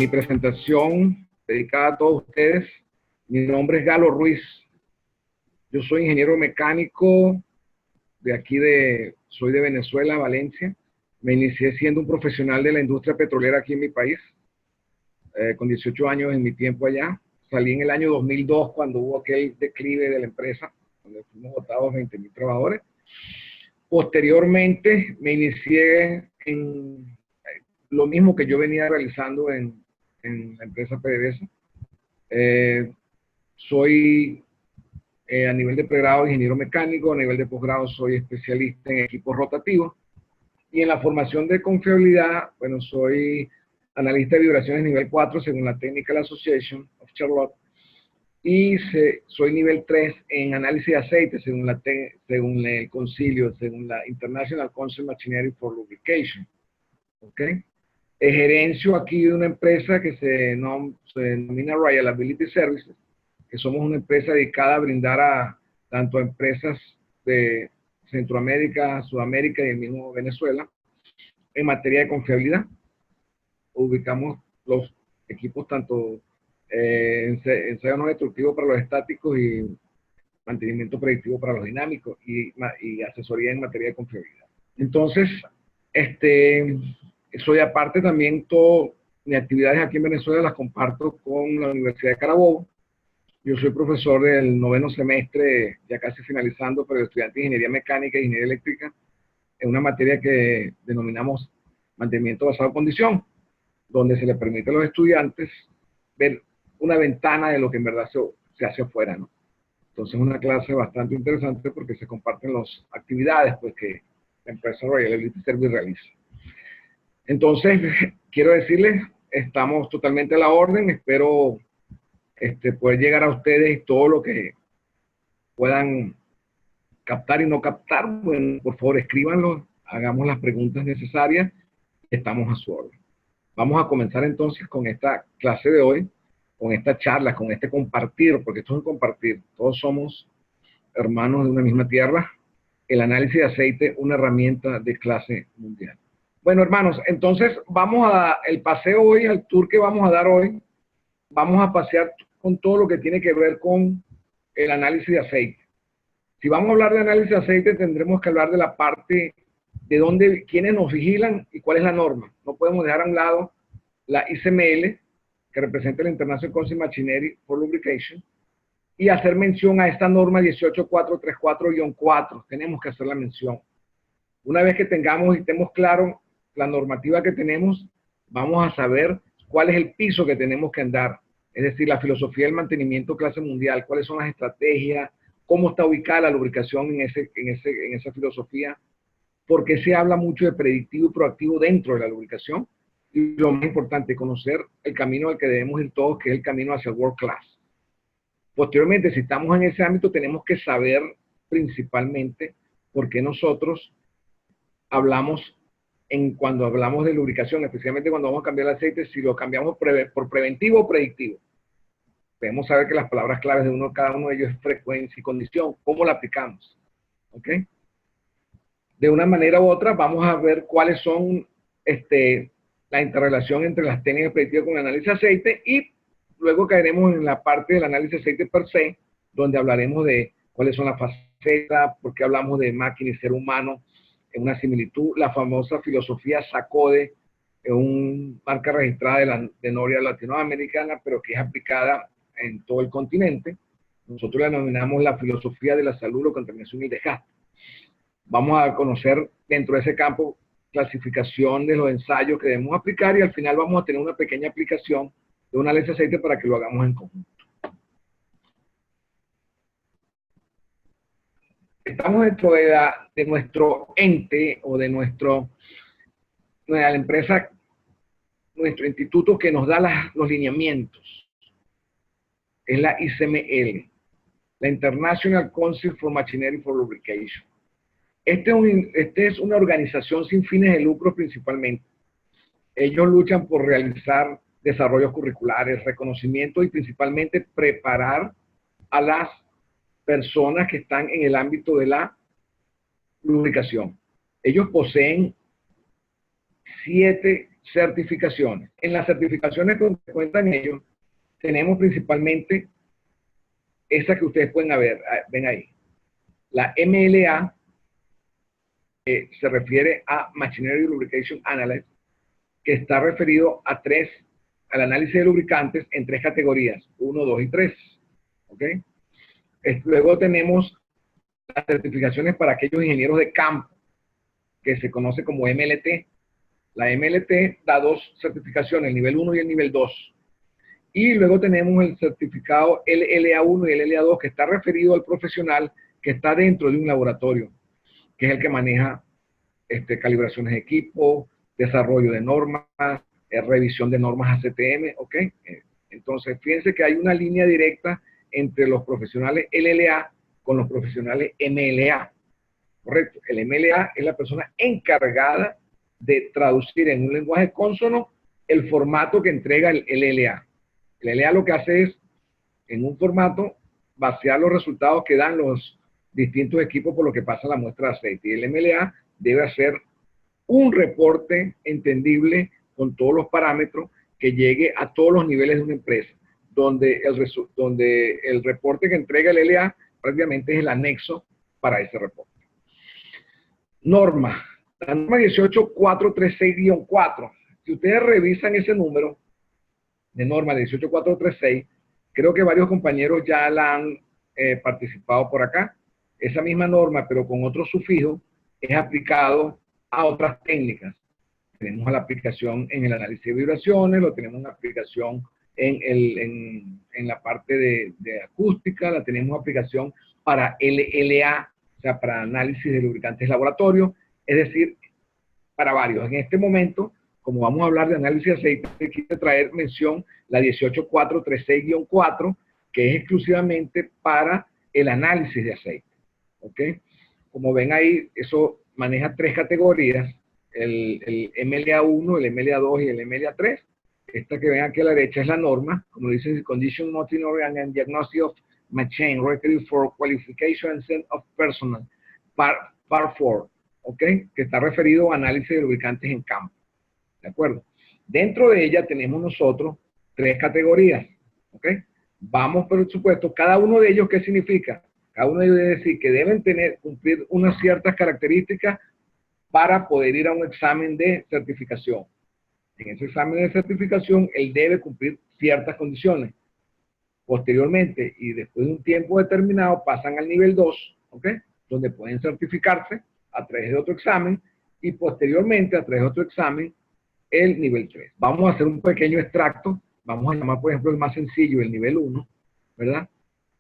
mi presentación dedicada a todos ustedes. Mi nombre es Galo Ruiz. Yo soy ingeniero mecánico soy de Venezuela, Valencia. Me inicié siendo un profesional de la industria petrolera aquí en mi país, con 18 años en mi tiempo allá. Salí en el año 2002 cuando hubo aquel declive de la empresa, donde fuimos votados 20.000 trabajadores. Posteriormente me inicié en lo mismo que yo venía realizando en la empresa PDVSA. Soy a nivel de pregrado ingeniero mecánico, a nivel de posgrado soy especialista en equipos rotativos, y en la formación de confiabilidad, bueno, soy analista de vibraciones nivel 4 según la Technical Association of Charlotte, y soy nivel 3 en análisis de aceite según el concilio, según la International Council Machinery for Lubrication. ¿Ok? Gerencio aquí de una empresa que se denomina Reliability Services, que somos una empresa dedicada a brindar tanto a empresas de Centroamérica, Sudamérica y el mismo Venezuela en materia de confiabilidad. Ubicamos los equipos tanto ensayo no destructivo para los estáticos y mantenimiento predictivo para los dinámicos y asesoría en materia de confiabilidad. Entonces, soy aparte también, todas mis actividades aquí en Venezuela las comparto con la Universidad de Carabobo. Yo soy profesor del 9º semestre, ya casi finalizando, pero de estudiantes de ingeniería mecánica e ingeniería eléctrica, en una materia que denominamos mantenimiento basado en condición, donde se le permite a los estudiantes ver una ventana de lo que en verdad se hace afuera, ¿no? Entonces es una clase bastante interesante porque se comparten las actividades pues, que la empresa Reliability Service realiza. Entonces, quiero decirles, estamos totalmente a la orden, espero poder llegar a ustedes y todo lo que puedan captar y no captar. Bueno, por favor, escríbanlo, hagamos las preguntas necesarias, estamos a su orden. Vamos a comenzar entonces con esta clase de hoy, con esta charla, con este compartir, porque esto es un compartir. Todos somos hermanos de una misma tierra. El análisis de aceite, una herramienta de clase mundial. Bueno, hermanos, entonces vamos el paseo hoy, el tour que vamos a dar hoy, vamos a pasear con todo lo que tiene que ver con el análisis de aceite. Si vamos a hablar de análisis de aceite, tendremos que hablar de la parte de quiénes nos vigilan y cuál es la norma. No podemos dejar a un lado la ICML, que representa la International Council Machinery for Lubrication, y hacer mención a esta norma 18434-4. Tenemos que hacer la mención. Una vez que tengamos y estemos claro la normativa que tenemos, vamos a saber cuál es el piso que tenemos que andar. Es decir, la filosofía del mantenimiento clase mundial, cuáles son las estrategias, cómo está ubicada la lubricación en esa filosofía, porque se habla mucho de predictivo y proactivo dentro de la lubricación, y lo más importante, conocer el camino al que debemos ir todos, que es el camino hacia el World Class. Posteriormente, si estamos en ese ámbito, tenemos que saber principalmente por qué nosotros hablamos cuando hablamos de lubricación, especialmente cuando vamos a cambiar el aceite, si lo cambiamos por preventivo o predictivo. Debemos saber que las palabras claves de cada uno de ellos es frecuencia y condición. ¿Cómo la aplicamos? ¿Ok? De una manera u otra, vamos a ver cuáles son la interrelación entre las técnicas predictivas con el análisis de aceite, y luego caeremos en la parte del análisis de aceite per se, donde hablaremos de cuáles son las facetas, por qué hablamos de máquina y ser humano en una similitud, la famosa filosofía SACODE, una marca registrada de Noria latinoamericana, pero que es aplicada en todo el continente. Nosotros la denominamos la filosofía de la salud, la contaminación y el desgaste. Vamos a conocer dentro de ese campo clasificación de los ensayos que debemos aplicar, y al final vamos a tener una pequeña aplicación de un análisis de aceite para que lo hagamos en conjunto. Estamos dentro de nuestro ente o de la empresa, nuestro instituto que nos da los lineamientos. Es la ICML, la International Council for Machinery for Lubrication. Este es una organización sin fines de lucro principalmente. Ellos luchan por realizar desarrollos curriculares, reconocimiento y principalmente preparar a las personas que están en el ámbito de la lubricación. Ellos poseen certificaciones. En las certificaciones que cuentan ellos, tenemos principalmente esa que ustedes pueden ver, ven ahí. La MLA se refiere a Machinery Lubrication Analyst, que está referido al análisis de lubricantes en 3 categorías, 1, 2 y 3. ¿Ok? Luego tenemos las certificaciones para aquellos ingenieros de campo, que se conoce como MLT. La MLT da 2 certificaciones, el nivel 1 y el nivel 2. Y luego tenemos el certificado LLA1 y el LLA2, que está referido al profesional que está dentro de un laboratorio, que es el que maneja calibraciones de equipo, desarrollo de normas, revisión de normas ACTM, ¿ok? Entonces, fíjense que hay una línea directa entre los profesionales LLA con los profesionales MLA, ¿correcto? El MLA es la persona encargada de traducir en un lenguaje cónsono el formato que entrega el LLA. El LLA lo que hace es, en un formato, vaciar los resultados que dan los distintos equipos por lo que pasa la muestra de aceite. Y el MLA debe hacer un reporte entendible con todos los parámetros que llegue a todos los niveles de una empresa, donde el reporte que entrega el LA prácticamente es el anexo para ese reporte. Norma. La norma 18436-4. Si ustedes revisan ese número de norma 18436, creo que varios compañeros ya la han participado por acá. Esa misma norma, pero con otro sufijo, es aplicado a otras técnicas. Tenemos la aplicación en el análisis de vibraciones, lo tenemos en la aplicación en la parte de acústica, la tenemos aplicación para LLA, o sea, para análisis de lubricantes laboratorio, es decir, para varios. En este momento, como vamos a hablar de análisis de aceite, quiero traer mención la 18436-4, que es exclusivamente para el análisis de aceite. ¿Ok? Como ven ahí, eso maneja 3 categorías, el MLA1, el MLA2 y el MLA3. Esta que ven aquí a la derecha es la norma, como dice, Condition Monitoring and Diagnosis of Machine Required for Qualification and Send of Personnel, Part 4, ¿ok? Que está referido a análisis de lubricantes en campo. ¿De acuerdo? Dentro de ella tenemos nosotros 3 categorías, ¿ok? Vamos, por supuesto, cada uno de ellos, ¿qué significa? Cada uno de ellos debe decir que deben cumplir unas ciertas características para poder ir a un examen de certificación. En ese examen de certificación, él debe cumplir ciertas condiciones. Posteriormente, y después de un tiempo determinado, pasan al nivel 2, ¿ok? Donde pueden certificarse a través de otro examen, y posteriormente, a través de otro examen, el nivel 3. Vamos a hacer un pequeño extracto. Vamos a llamar, por ejemplo, el más sencillo, el nivel 1, ¿verdad?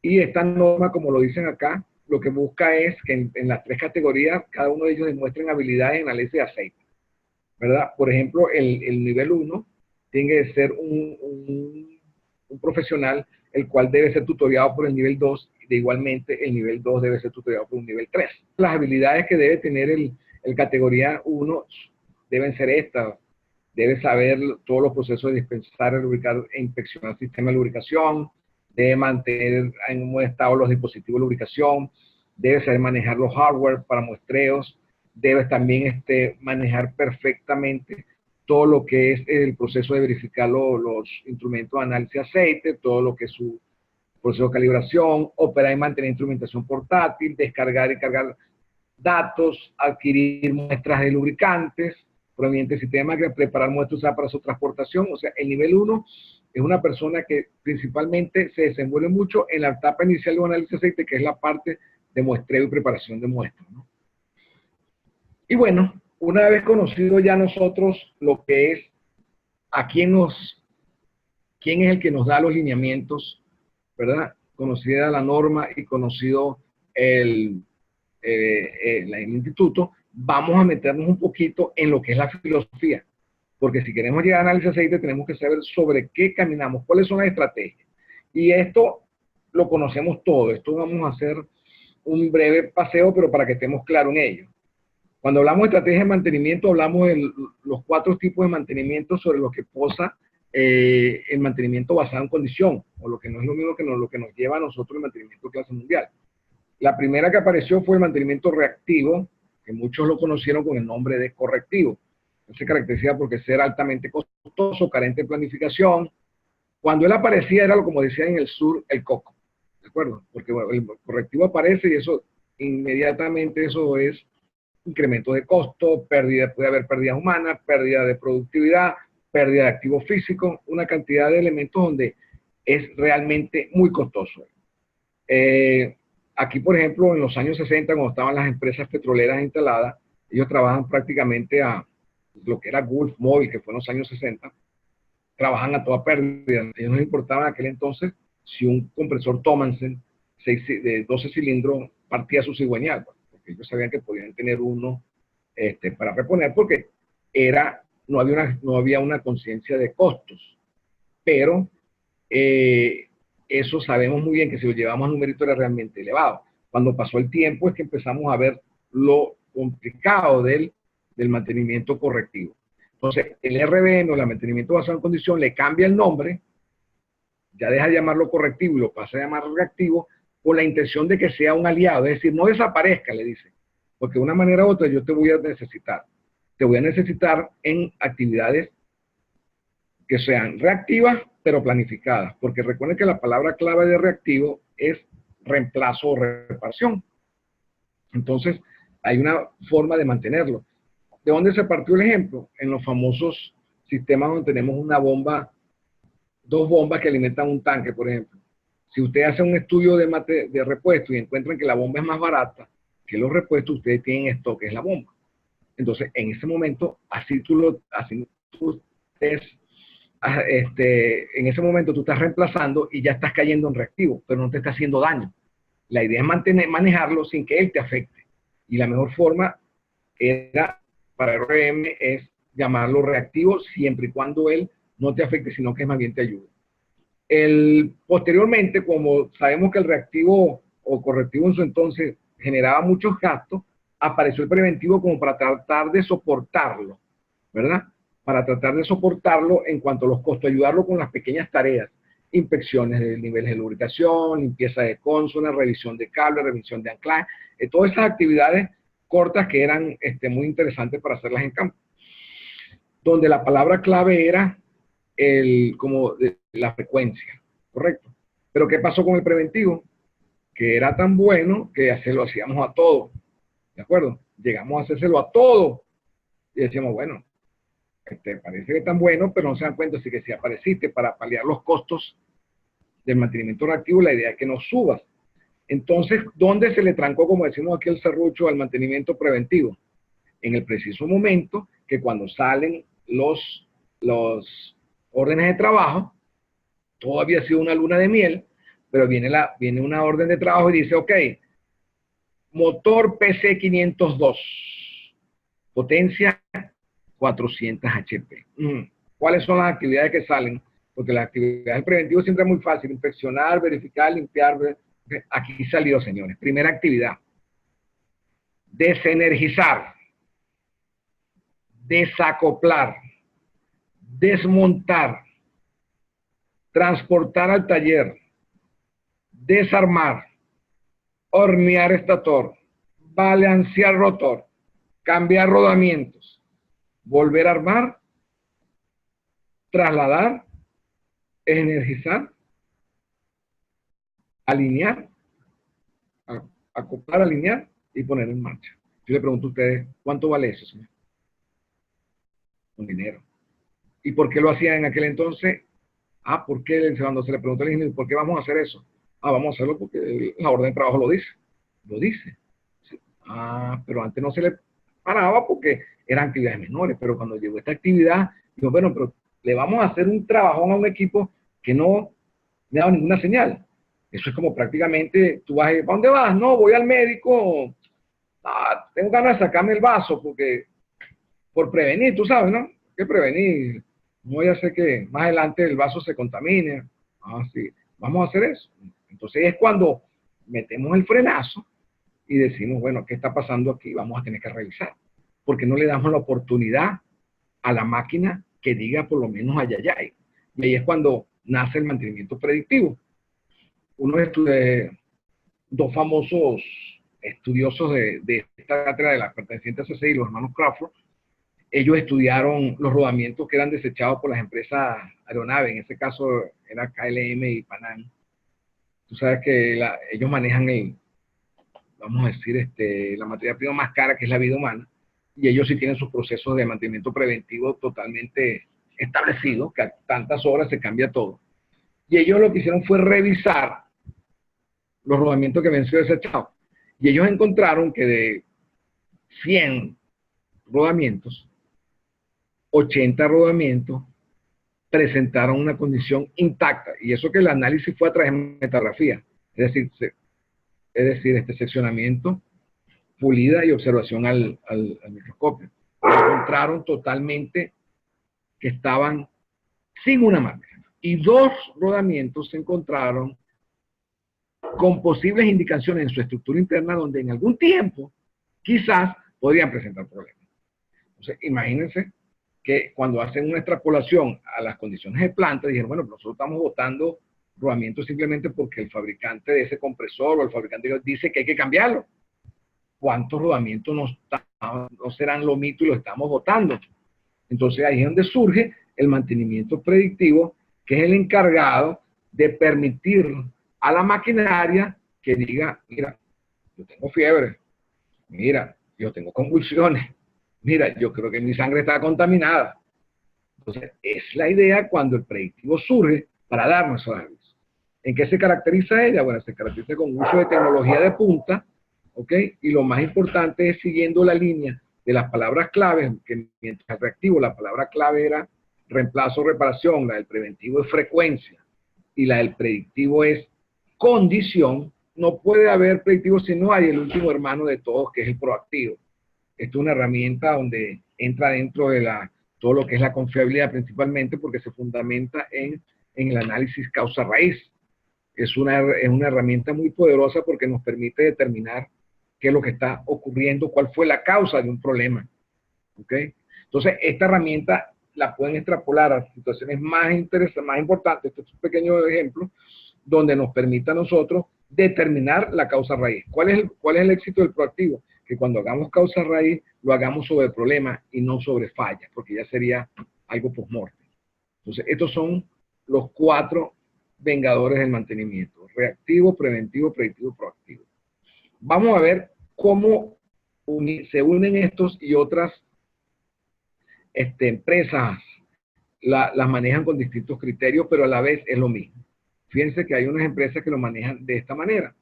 Y esta norma, como lo dicen acá, lo que busca es que en las 3 categorías, cada uno de ellos demuestren habilidades en análisis de aceite, ¿verdad? Por ejemplo, el nivel 1 tiene que ser un profesional, el cual debe ser tutoriado por el nivel 2, y de igualmente el nivel 2 debe ser tutoriado por un nivel 3. Las habilidades que debe tener el categoría 1 deben ser estas. Debe saber todos los procesos de dispensar, lubricar e inspeccionar el sistema de lubricación, debe mantener en un buen estado los dispositivos de lubricación, debe saber manejar los hardware para muestreos, debe también manejar perfectamente todo lo que es el proceso de verificar los instrumentos de análisis de aceite, todo lo que es su proceso de calibración, operar y mantener instrumentación portátil, descargar y cargar datos, adquirir muestras de lubricantes provenientes del sistema, que preparar muestras para su transportación. O sea, el nivel 1 es una persona que principalmente se desenvuelve mucho en la etapa inicial de un análisis de aceite, que es la parte de muestreo y preparación de muestras, ¿no? Y bueno, una vez conocido ya nosotros lo que es quién es el que nos da los lineamientos, ¿verdad? Conocida la norma y conocido el instituto, vamos a meternos un poquito en lo que es la filosofía, porque si queremos llegar a análisis de aceite tenemos que saber sobre qué caminamos, cuáles son las estrategias, y esto lo conocemos todo. Esto vamos a hacer un breve paseo, pero para que estemos claros en ello. Cuando hablamos de estrategia de mantenimiento, hablamos de los 4 tipos de mantenimiento sobre los que posa el mantenimiento basado en condición, o lo que no es lo mismo que lo que nos lleva a nosotros el mantenimiento de clase mundial. La primera que apareció fue el mantenimiento reactivo, que muchos lo conocieron con el nombre de correctivo. Él se caracterizaba porque ser altamente costoso, carente de planificación. Cuando él aparecía era, como decían en el sur, el coco, ¿de acuerdo? Porque bueno, el correctivo aparece y eso inmediatamente eso es incremento de costo, pérdida, puede haber pérdidas humanas, pérdida de productividad, pérdida de activos físicos, una cantidad de elementos donde es realmente muy costoso. Aquí, por ejemplo, en los años 60, cuando estaban las empresas petroleras instaladas, ellos trabajan prácticamente a lo que era Gulf Móvil, que fue en los años 60, trabajan a toda pérdida. A ellos no les importaba en aquel entonces si un compresor Thomanson de 12 cilindros partía su cigüeñal, porque ellos sabían que podían tener uno para reponer, porque no había una conciencia de costos. Pero eso sabemos muy bien que si lo llevamos a numerito era realmente elevado. Cuando pasó el tiempo es que empezamos a ver lo complicado del mantenimiento correctivo. Entonces, el RBM o el mantenimiento basado en condición le cambia el nombre, ya deja de llamarlo correctivo y lo pasa a llamar reactivo, con la intención de que sea un aliado, es decir, no desaparezca, le dice, porque de una manera u otra yo te voy a necesitar. Te voy a necesitar en actividades que sean reactivas, pero planificadas, porque recuerden que la palabra clave de reactivo es reemplazo o reparación. Entonces, hay una forma de mantenerlo. ¿De dónde se partió el ejemplo? En los famosos sistemas donde tenemos una bomba, dos bombas que alimentan un tanque, por ejemplo. Si usted hace un estudio de repuesto y encuentran que la bomba es más barata que los repuestos, ustedes tienen esto que es la bomba. Entonces, en ese momento, así tú en ese momento tú estás reemplazando y ya estás cayendo en reactivo, pero no te está haciendo daño. La idea es manejarlo sin que él te afecte. Y la mejor forma era para RM es llamarlo reactivo siempre y cuando él no te afecte, sino que más bien te ayude. Posteriormente, como sabemos que el reactivo o correctivo en su entonces generaba muchos gastos, apareció el preventivo como para tratar de soportarlo, ¿verdad? Para tratar de soportarlo en cuanto a los costos, ayudarlo con las pequeñas tareas, inspecciones de niveles de lubricación, limpieza de consola, revisión de cable, revisión de anclaje, todas esas actividades cortas que eran muy interesantes para hacerlas en campo. Donde la palabra clave era como la frecuencia, ¿correcto? Pero ¿qué pasó con el preventivo? Que era tan bueno que lo hacíamos a todo, ¿de acuerdo? Llegamos a hacérselo a todo y decíamos, bueno, parece que es tan bueno, pero no se dan cuenta, así que si apareciste para paliar los costos del mantenimiento reactivo, la idea es que no subas. Entonces, ¿dónde se le trancó, como decimos aquí el serrucho, al mantenimiento preventivo? En el preciso momento que cuando salen los órdenes de trabajo, todo había sido una luna de miel, pero viene una orden de trabajo y dice, ok, motor PC502, potencia 400 HP. ¿Cuáles son las actividades que salen? Porque las actividades preventivas siempre es muy fácil, inspeccionar, verificar, limpiar. Aquí salió, señores. Primera actividad, desenergizar, desacoplar, desmontar, transportar al taller, desarmar, hornear estator, balancear rotor, cambiar rodamientos, volver a armar, trasladar, energizar, alinear, acoplar, alinear y poner en marcha. Yo le pregunto a ustedes, ¿cuánto vale eso, señor? Con dinero. ¿Y por qué lo hacían en aquel entonces? ¿Por qué? Cuando se le preguntó al ingeniero, ¿por qué vamos a hacer eso? Vamos a hacerlo porque la orden de trabajo lo dice. Lo dice. Sí. Pero antes no se le paraba porque eran actividades menores, pero cuando llegó esta actividad, digo, bueno, pero le vamos a hacer un trabajón a un equipo que no me ha dado ninguna señal. Eso es como prácticamente, tú vas a ir, ¿para dónde vas? No, voy al médico, tengo ganas de sacarme el vaso porque, por prevenir, tú sabes, ¿no? ¿Qué prevenir? No voy a hacer que más adelante el vaso se contamine. Sí, vamos a hacer eso. Entonces es cuando metemos el frenazo y decimos, bueno, ¿qué está pasando aquí? Vamos a tener que revisar. Porque no le damos la oportunidad a la máquina que diga por lo menos ayayay. Y ahí es cuando nace el mantenimiento predictivo. Dos famosos estudiosos de esta cátedra de la perteneciente a CCI, los hermanos Crawford, ellos estudiaron los rodamientos que eran desechados por las empresas aeronaves, en ese caso era KLM y Panam. Tú sabes que ellos manejan vamos a decir, la materia prima más cara, que es la vida humana, y ellos sí tienen sus procesos de mantenimiento preventivo totalmente establecidos, que a tantas horas se cambia todo. Y ellos lo que hicieron fue revisar los rodamientos que habían sido desechados. Y ellos encontraron que de 100 rodamientos, 80 rodamientos presentaron una condición intacta. Y eso que el análisis fue a través de metrografía. Es decir, seccionamiento, pulida y observación al microscopio. Encontraron totalmente que estaban sin una marca. Y 2 rodamientos se encontraron con posibles indicaciones en su estructura interna donde en algún tiempo quizás podrían presentar problemas. Entonces, imagínense que cuando hacen una extrapolación a las condiciones de planta, dijeron, bueno, nosotros estamos botando rodamientos simplemente porque el fabricante de ese compresor o el fabricante dice que hay que cambiarlo. ¿Cuántos rodamientos no serán lo mito y lo estamos botando? Entonces ahí es donde surge el mantenimiento predictivo, que es el encargado de permitir a la maquinaria que diga, mira, yo tengo fiebre, mira, yo tengo convulsiones, mira, yo creo que mi sangre está contaminada. Entonces, es la idea cuando el predictivo surge para darnos esos avisos. ¿En qué se caracteriza ella? Bueno, se caracteriza con uso de tecnología de punta, ¿ok? Y lo más importante es siguiendo la línea de las palabras claves, que mientras el reactivo, la palabra clave era reemplazo o reparación, la del preventivo es frecuencia, y la del predictivo es condición. No puede haber predictivo si no hay el último hermano de todos, que es el proactivo. Esto es una herramienta donde entra dentro de todo lo que es la confiabilidad principalmente, porque se fundamenta en el análisis causa-raíz. Es una herramienta muy poderosa porque nos permite determinar qué es lo que está ocurriendo, cuál fue la causa de un problema. ¿Ok? Entonces, esta herramienta la pueden extrapolar a situaciones más interesantes, más importantes. Este es un pequeño ejemplo donde nos permite a nosotros determinar la causa raíz. ¿Cuál es el éxito del proactivo? Que cuando hagamos causa raíz, lo hagamos sobre problemas y no sobre fallas, porque ya sería algo post-mortem. Entonces, estos son los 4 vengadores del mantenimiento: reactivo, preventivo, predictivo, proactivo. Vamos a ver cómo se unen estos y otras empresas, las manejan con distintos criterios, pero a la vez es lo mismo. Fíjense que hay unas empresas que lo manejan de esta manera,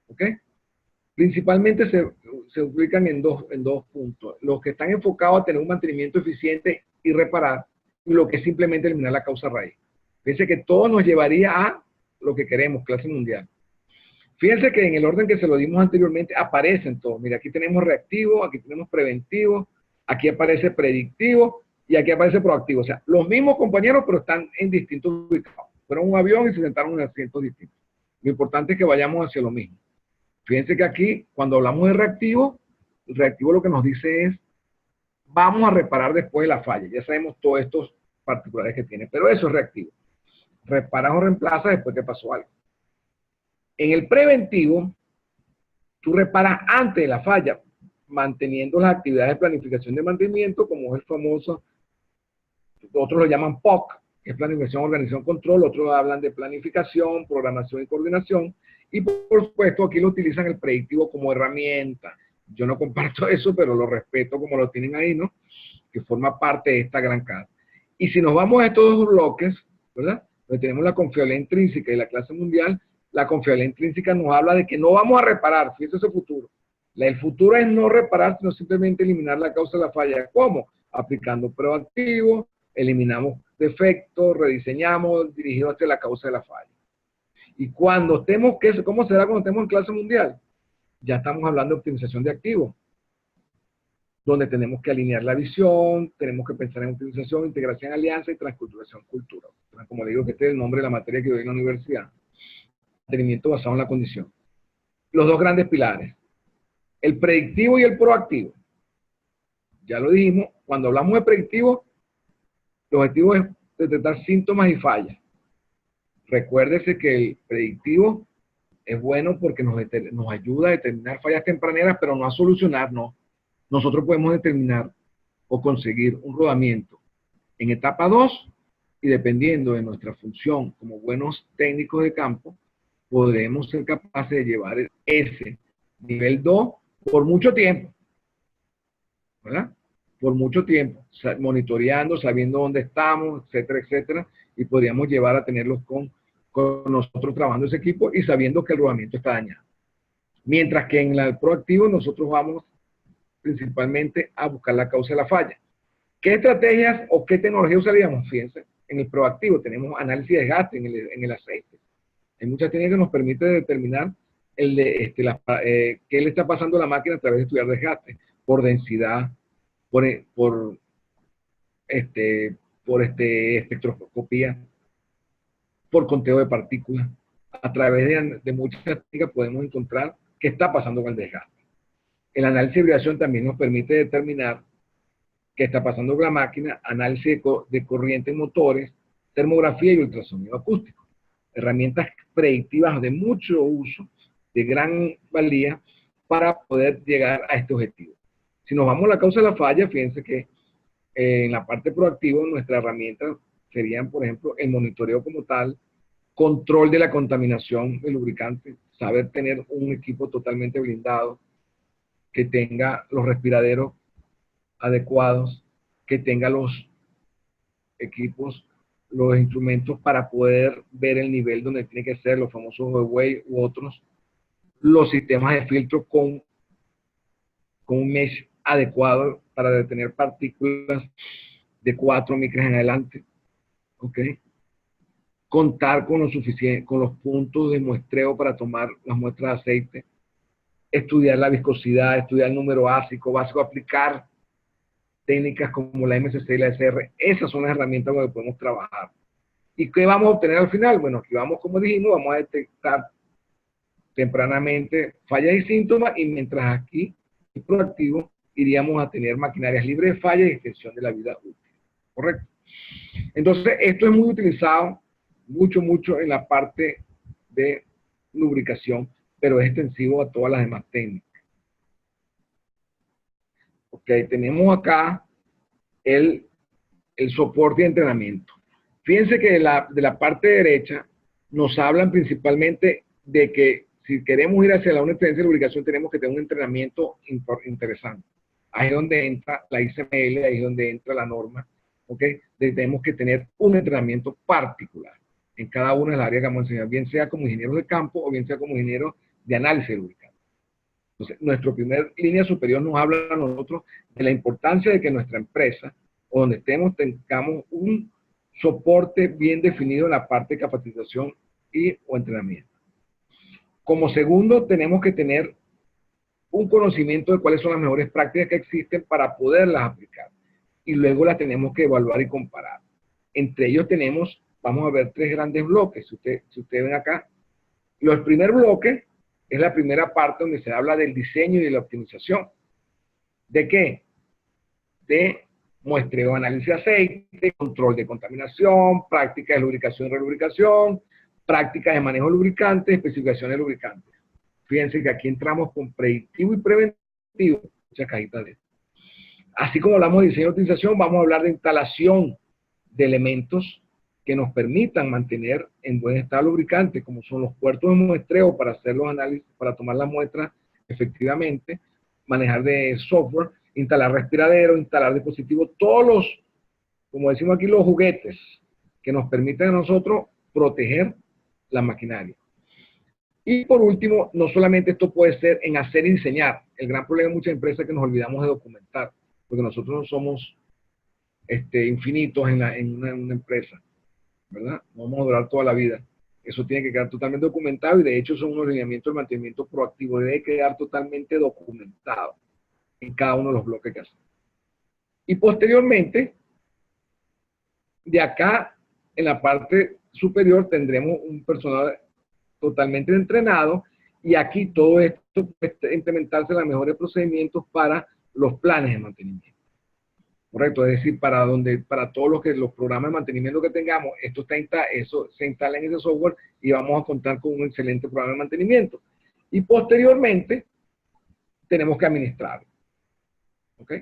¿ok? Principalmente se ubican en dos puntos. Los que están enfocados a tener un mantenimiento eficiente y reparar, y lo que es simplemente eliminar la causa raíz. Fíjense que todo nos llevaría a lo que queremos, clase mundial. Fíjense que en el orden que se lo dimos anteriormente aparecen todos. Mira, aquí tenemos reactivo, aquí tenemos preventivo, aquí aparece predictivo y aquí aparece proactivo. O sea, los mismos compañeros, pero están en distintos ubicados. Fueron un avión y se sentaron en asientos distintos. Lo importante es que vayamos hacia lo mismo. Fíjense que aquí, cuando hablamos de reactivo, el reactivo lo que nos dice es, vamos a reparar después de la falla. Ya sabemos todos estos particulares que tiene, pero eso es reactivo. Reparas o reemplazas después que pasó algo. En el preventivo, tú reparas antes de la falla, manteniendo las actividades de planificación de mantenimiento, como es el famoso, otros lo llaman POC, que es planificación, organización, control, otros hablan de planificación, programación y coordinación, y por supuesto aquí lo utilizan el predictivo como herramienta. Yo no comparto eso, pero lo respeto como lo tienen ahí, ¿no? Que forma parte de esta gran casa. Y si nos vamos a estos 2 bloques, ¿verdad? Donde tenemos la confiabilidad intrínseca y la clase mundial, la confiabilidad intrínseca nos habla de que no vamos a reparar, fíjese ese futuro. El futuro es no reparar, sino simplemente eliminar la causa de la falla. ¿Cómo? Aplicando proactivo, eliminamos defectos, rediseñamos, dirigido hacia la causa de la falla. Y cuando estemos, ¿cómo será cuando estemos en clase mundial? Ya estamos hablando de optimización de activos, donde tenemos que alinear la visión, tenemos que pensar en optimización, integración, alianza y transculturación cultura. Como digo, que este es el nombre de la materia que doy en la universidad. Mantenimiento basado en la condición. Los 2 grandes pilares, el predictivo y el proactivo. Ya lo dijimos, cuando hablamos de predictivo, el objetivo es detectar síntomas y fallas. Recuérdese que el predictivo es bueno porque nos ayuda a determinar fallas tempraneras, pero no a solucionar, no. Nosotros podemos determinar o conseguir un rodamiento en etapa 2 y dependiendo de nuestra función como buenos técnicos de campo, podremos ser capaces de llevar ese nivel 2 por mucho tiempo, ¿verdad? Por mucho tiempo, monitoreando, sabiendo dónde estamos, etcétera, etcétera, y podríamos llevar a tenerlos con nosotros trabajando ese equipo y sabiendo que el rodamiento está dañado. Mientras que en el proactivo nosotros vamos principalmente a buscar la causa de la falla. ¿Qué estrategias o qué tecnología usaríamos? Fíjense, en el proactivo tenemos análisis de desgaste en el aceite. Hay muchas técnicas que nos permiten determinar qué le está pasando a la máquina a través de estudiar desgaste, por densidad, por espectroscopía, por conteo de partículas. A través de muchas técnicas podemos encontrar qué está pasando con el desgaste. El análisis de vibración también nos permite determinar qué está pasando con la máquina, análisis de corrientes motores, termografía y ultrasonido acústico. Herramientas predictivas de mucho uso, de gran valía, para poder llegar a este objetivo. Si nos vamos a la causa de la falla, fíjense que en la parte proactiva, nuestras herramientas serían, por ejemplo, el monitoreo como tal, control de la contaminación del lubricante, saber tener un equipo totalmente blindado, que tenga los respiraderos adecuados, que tenga los equipos, los instrumentos para poder ver el nivel donde tiene que ser, los famosos Huawei u otros, los sistemas de filtro con un mesh adecuado para detener partículas de 4 micras en adelante, ¿ok? Contar con con los puntos de muestreo para tomar las muestras de aceite, estudiar la viscosidad, estudiar el número básico, aplicar técnicas como la MCC y la SR. Esas son las herramientas donde podemos trabajar. ¿Y qué vamos a obtener al final? Bueno, aquí vamos, como dijimos, vamos a detectar tempranamente fallas y síntomas, y mientras aquí, proactivo, iríamos a tener maquinarias libres de fallas y extensión de la vida útil. ¿Correcto? Entonces, esto es muy utilizado, mucho en la parte de lubricación, pero es extensivo a todas las demás técnicas. Ok, tenemos acá el soporte y entrenamiento. Fíjense que de la parte derecha nos hablan principalmente de que si queremos ir hacia una experiencia de lubricación tenemos que tener un entrenamiento interesante. Ahí es donde entra la ICML, ahí es donde entra la norma, ¿ok? Tenemos que tener un entrenamiento particular en cada una de las áreas que vamos a enseñar, bien sea como ingenieros de campo o bien sea como ingenieros de análisis de lubricantes. Entonces, nuestra primera línea superior nos habla a nosotros de la importancia de que nuestra empresa, o donde estemos, tengamos un soporte bien definido en la parte de capacitación o entrenamiento. Como segundo, tenemos que tener un conocimiento de cuáles son las mejores prácticas que existen para poderlas aplicar. Y luego las tenemos que evaluar y comparar. Entre ellos tenemos, vamos a ver 3 grandes bloques. Si ustedes ven acá, el primer bloque es la primera parte donde se habla del diseño y de la optimización. ¿De qué? De muestreo, análisis de aceite, control de contaminación, prácticas de lubricación y relubricación, prácticas de manejo de lubricantes, especificaciones de lubricantes. Fíjense que aquí entramos con predictivo y preventivo, muchas cajitas de esto. Así como hablamos de diseño y optimización, vamos a hablar de instalación de elementos que nos permitan mantener en buen estado lubricante, como son los puertos de muestreo para hacer los análisis, para tomar la muestra efectivamente, manejar de software, instalar respiraderos, instalar dispositivos, todos los, como decimos aquí, los juguetes que nos permiten a nosotros proteger la maquinaria. Y por último, no solamente esto puede ser en hacer y diseñar. El gran problema de muchas empresas es que nos olvidamos de documentar, porque nosotros no somos infinitos en una empresa, ¿verdad? No vamos a durar toda la vida. Eso tiene que quedar totalmente documentado y de hecho son unos lineamientos de mantenimiento proactivo. Debe quedar totalmente documentado en cada uno de los bloques que hacemos. Y posteriormente, de acá, en la parte superior, tendremos un personal totalmente entrenado y aquí todo esto puede implementarse en los mejores procedimientos para los planes de mantenimiento. Correcto, es decir, para todos los programas de mantenimiento que tengamos, eso se instala en ese software y vamos a contar con un excelente programa de mantenimiento. Y posteriormente, tenemos que administrarlo. ¿Ok?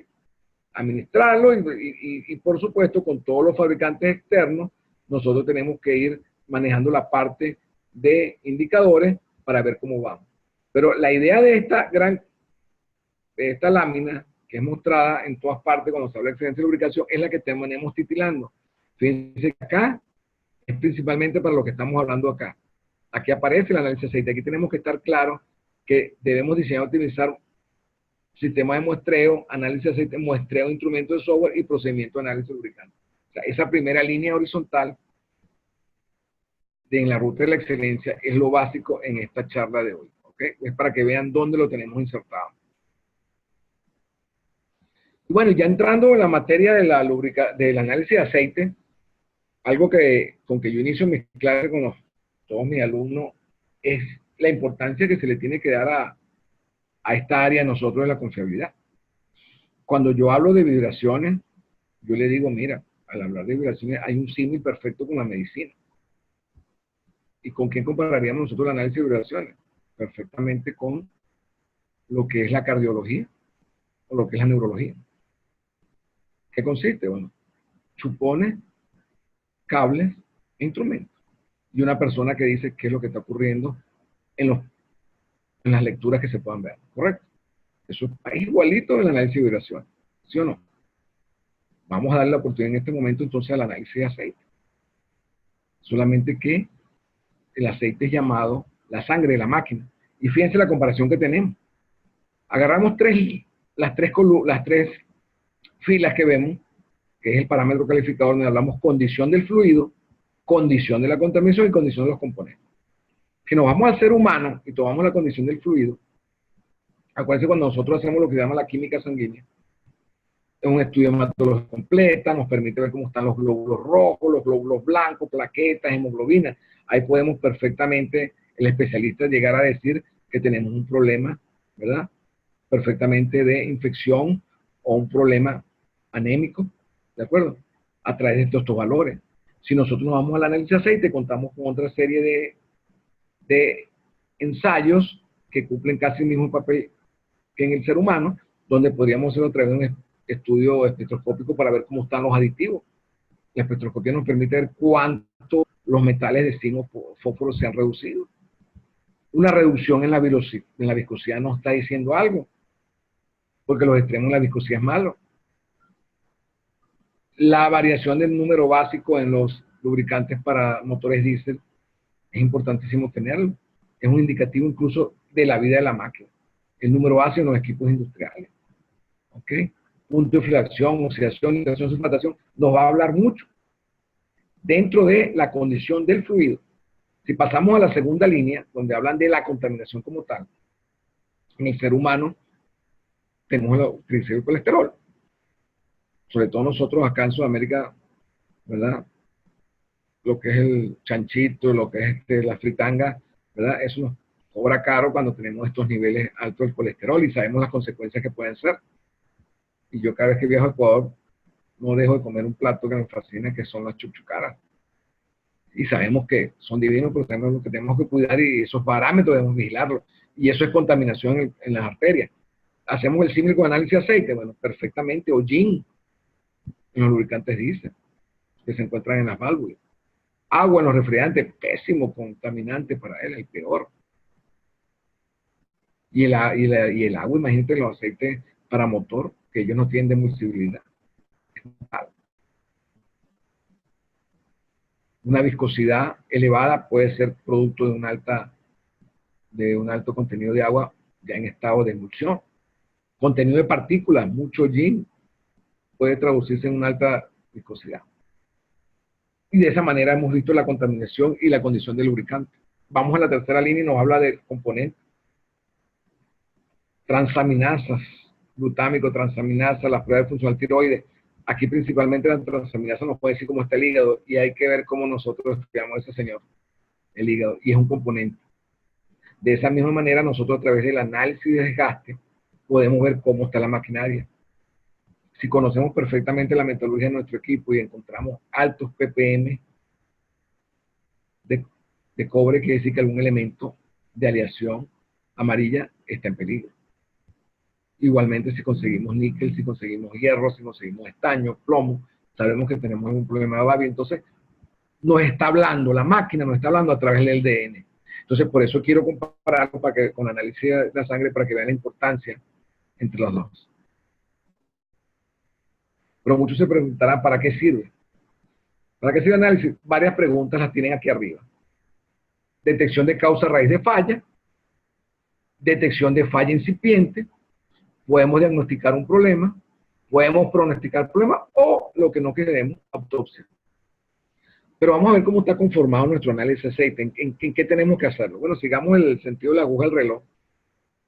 administrarlo y por supuesto con todos los fabricantes externos nosotros tenemos que ir manejando la parte de indicadores para ver cómo vamos. Pero la idea de esta lámina que es mostrada en todas partes cuando se habla de excelencia de lubricación es la que tenemos titilando. Fíjense que acá es principalmente para lo que estamos hablando acá. Aquí aparece el análisis de aceite. Aquí tenemos que estar claros que debemos diseñar y utilizar sistema de muestreo, análisis de aceite, muestreo de instrumentos de software y procedimiento de análisis de lubricante. O sea, esa primera línea horizontal en la ruta de la excelencia es lo básico en esta charla de hoy. ¿Okay? Es para que vean dónde lo tenemos insertado. Y bueno, ya entrando en la materia de del análisis de aceite, algo con que yo inicio mis clases con todos mis alumnos es la importancia que se le tiene que dar a esta área nosotros de la confiabilidad. Cuando yo hablo de vibraciones, yo le digo, mira, al hablar de vibraciones hay un símil perfecto con la medicina. ¿Y con quién compararíamos nosotros el análisis de vibraciones? Perfectamente con lo que es la cardiología o lo que es la neurología. ¿Qué consiste? Bueno, chupones, cables e instrumentos. Y una persona que dice qué es lo que está ocurriendo en las lecturas que se puedan ver. ¿Correcto? Eso es igualito en el análisis de vibraciones. ¿Sí o no? Vamos a darle la oportunidad en este momento entonces al análisis de aceite. Solamente que el aceite es llamado la sangre de la máquina. Y fíjense la comparación que tenemos. Agarramos las tres filas que vemos, que es el parámetro calificador donde hablamos condición del fluido, condición de la contaminación y condición de los componentes. Si nos vamos al ser humano y tomamos la condición del fluido, acuérdense cuando nosotros hacemos lo que se llama la química sanguínea, es un estudio de hematología completa, nos permite ver cómo están los glóbulos rojos, los glóbulos blancos, plaquetas, hemoglobina. Ahí podemos perfectamente, el especialista, llegar a decir que tenemos un problema, ¿verdad? Perfectamente de infección o un problema anémico, ¿de acuerdo? A través de estos valores. Si nosotros nos vamos al análisis de aceite, contamos con otra serie de ensayos que cumplen casi el mismo papel que en el ser humano, donde podríamos hacer otra vez un estudio espectroscópico para ver cómo están los aditivos. La espectroscopía nos permite ver cuánto los metales de zinc o fósforo se han reducido. Una reducción en la viscosidad nos está diciendo algo, porque los extremos en la viscosidad es malo. La variación del número básico en los lubricantes para motores diésel es importantísimo tenerlo. Es un indicativo incluso de la vida de la máquina. El número básico en los equipos industriales. ¿Ok? Punto de inflexión, oxidación, nitración, sulfatación, nos va a hablar mucho dentro de la condición del fluido. Si pasamos a la segunda línea, donde hablan de la contaminación como tal, en el ser humano tenemos el triglicéridos y colesterol. Sobre todo nosotros acá en Sudamérica, ¿verdad? Lo que es el chanchito, lo que es la fritanga, ¿verdad? Eso nos cobra caro cuando tenemos estos niveles altos del colesterol y sabemos las consecuencias que pueden ser. Y yo cada vez que viajo a Ecuador no dejo de comer un plato que me fascina, que son las chuchucaras. Y sabemos que son divinos, pero sabemos que tenemos que cuidar y esos parámetros debemos vigilarlos. Y eso es contaminación en las arterias. Hacemos el símil con análisis de aceite, bueno, perfectamente, o gin, en los lubricantes diésel, que se encuentran en las válvulas. Agua en los refrigerantes, pésimo contaminante para él, el peor. Y el agua, imagínate los aceites para motor, que ellos no tienen demusibilidad. Una viscosidad elevada puede ser producto de un alto contenido de agua ya en estado de emulsión. Contenido de partículas, mucho gin, puede traducirse en una alta viscosidad. Y de esa manera hemos visto la contaminación y la condición del lubricante. Vamos a la tercera línea y nos habla de componentes. Transaminasas, glutámico, transaminasa, las pruebas de función tiroides. Aquí principalmente la transaminasa nos puede decir cómo está el hígado y hay que ver cómo nosotros estudiamos a ese señor, el hígado, y es un componente. De esa misma manera nosotros a través del análisis de desgaste podemos ver cómo está la maquinaria. Si conocemos perfectamente la metodología de nuestro equipo y encontramos altos ppm de cobre, quiere decir que algún elemento de aleación amarilla está en peligro. Igualmente si conseguimos níquel, si conseguimos hierro, si conseguimos estaño, plomo, sabemos que tenemos un problema de Babbitt. Entonces nos está hablando, la máquina nos está hablando a través del DNA. Entonces por eso quiero compararlo con análisis de la sangre para que vean la importancia entre los dos. Pero muchos se preguntarán, ¿para qué sirve? ¿Para qué sirve el análisis? Varias preguntas las tienen aquí arriba. Detección de causa raíz de falla, detección de falla incipiente, podemos diagnosticar un problema, podemos pronosticar el problema o lo que no queremos, autopsia. Pero vamos a ver cómo está conformado nuestro análisis de aceite, en qué tenemos que hacerlo. Bueno, sigamos el sentido de la aguja del reloj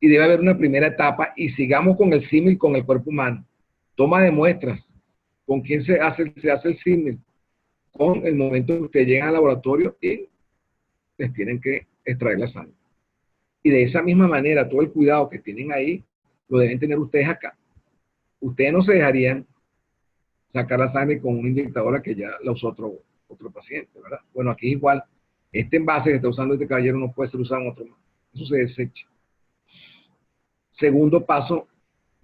y debe haber una primera etapa y sigamos con el símil con el cuerpo humano. Toma de muestras. ¿Con quién se hace el símil? Con el momento en que ustedes llegan al laboratorio y les tienen que extraer la sangre. Y de esa misma manera, todo el cuidado que tienen ahí, lo deben tener ustedes acá. Ustedes no se dejarían sacar la sangre con una inyectadora que ya la usó otro paciente, ¿verdad? Bueno, aquí igual, este envase que está usando este caballero no puede ser usado en otro más. Eso se desecha. Segundo paso,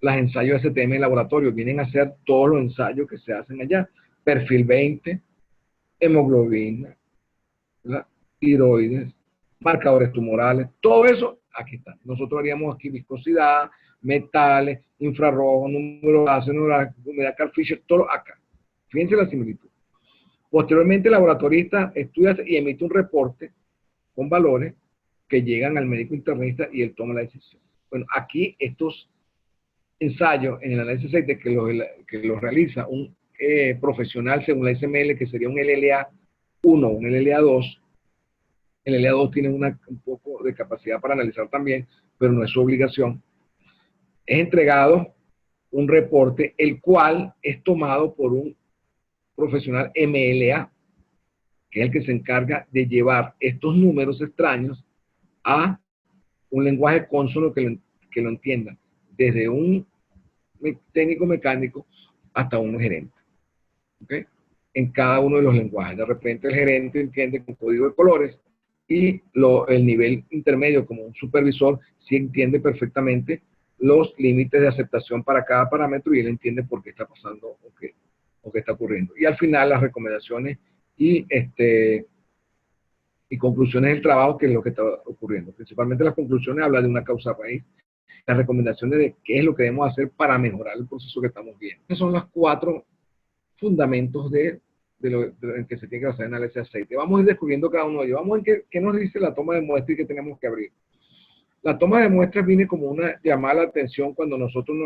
los ensayos STM en laboratorio. Vienen a hacer todos los ensayos que se hacen allá. Perfil 20, hemoglobina, ¿verdad? Tiroides, marcadores tumorales, todo eso aquí está. Nosotros haríamos aquí viscosidad, metales, infrarrojo, número de ácido, humedad, Carl Fisher, todo acá. Fíjense la similitud. Posteriormente, el laboratorista estudia y emite un reporte con valores que llegan al médico internista y él toma la decisión. Bueno, aquí estos ensayos en el análisis de que los realiza un profesional según la SML, que sería un LLA 1, un LLA 2. El LLA 2 tiene un poco de capacidad para analizar también, pero no es su obligación. Es entregado un reporte, el cual es tomado por un profesional MLA, que es el que se encarga de llevar estos números extraños a un lenguaje consono que lo entienda, desde un técnico mecánico hasta un gerente. ¿Okay? En cada uno de los lenguajes. De repente el gerente entiende con código de colores y el nivel intermedio como un supervisor sí entiende perfectamente los límites de aceptación para cada parámetro y él entiende por qué está pasando o qué está ocurriendo. Y al final las recomendaciones y conclusiones del trabajo, que es lo que está ocurriendo. Principalmente las conclusiones hablan de una causa raíz, las recomendaciones de qué es lo que debemos hacer para mejorar el proceso que estamos viendo. Esos son los 4 fundamentos de lo que se tiene que hacer en análisis de aceite. Vamos a ir descubriendo cada uno de ellos. Vamos a ver qué nos dice la toma de muestra y qué tenemos que abrir. La toma de muestras viene como una llamada a la atención cuando nosotros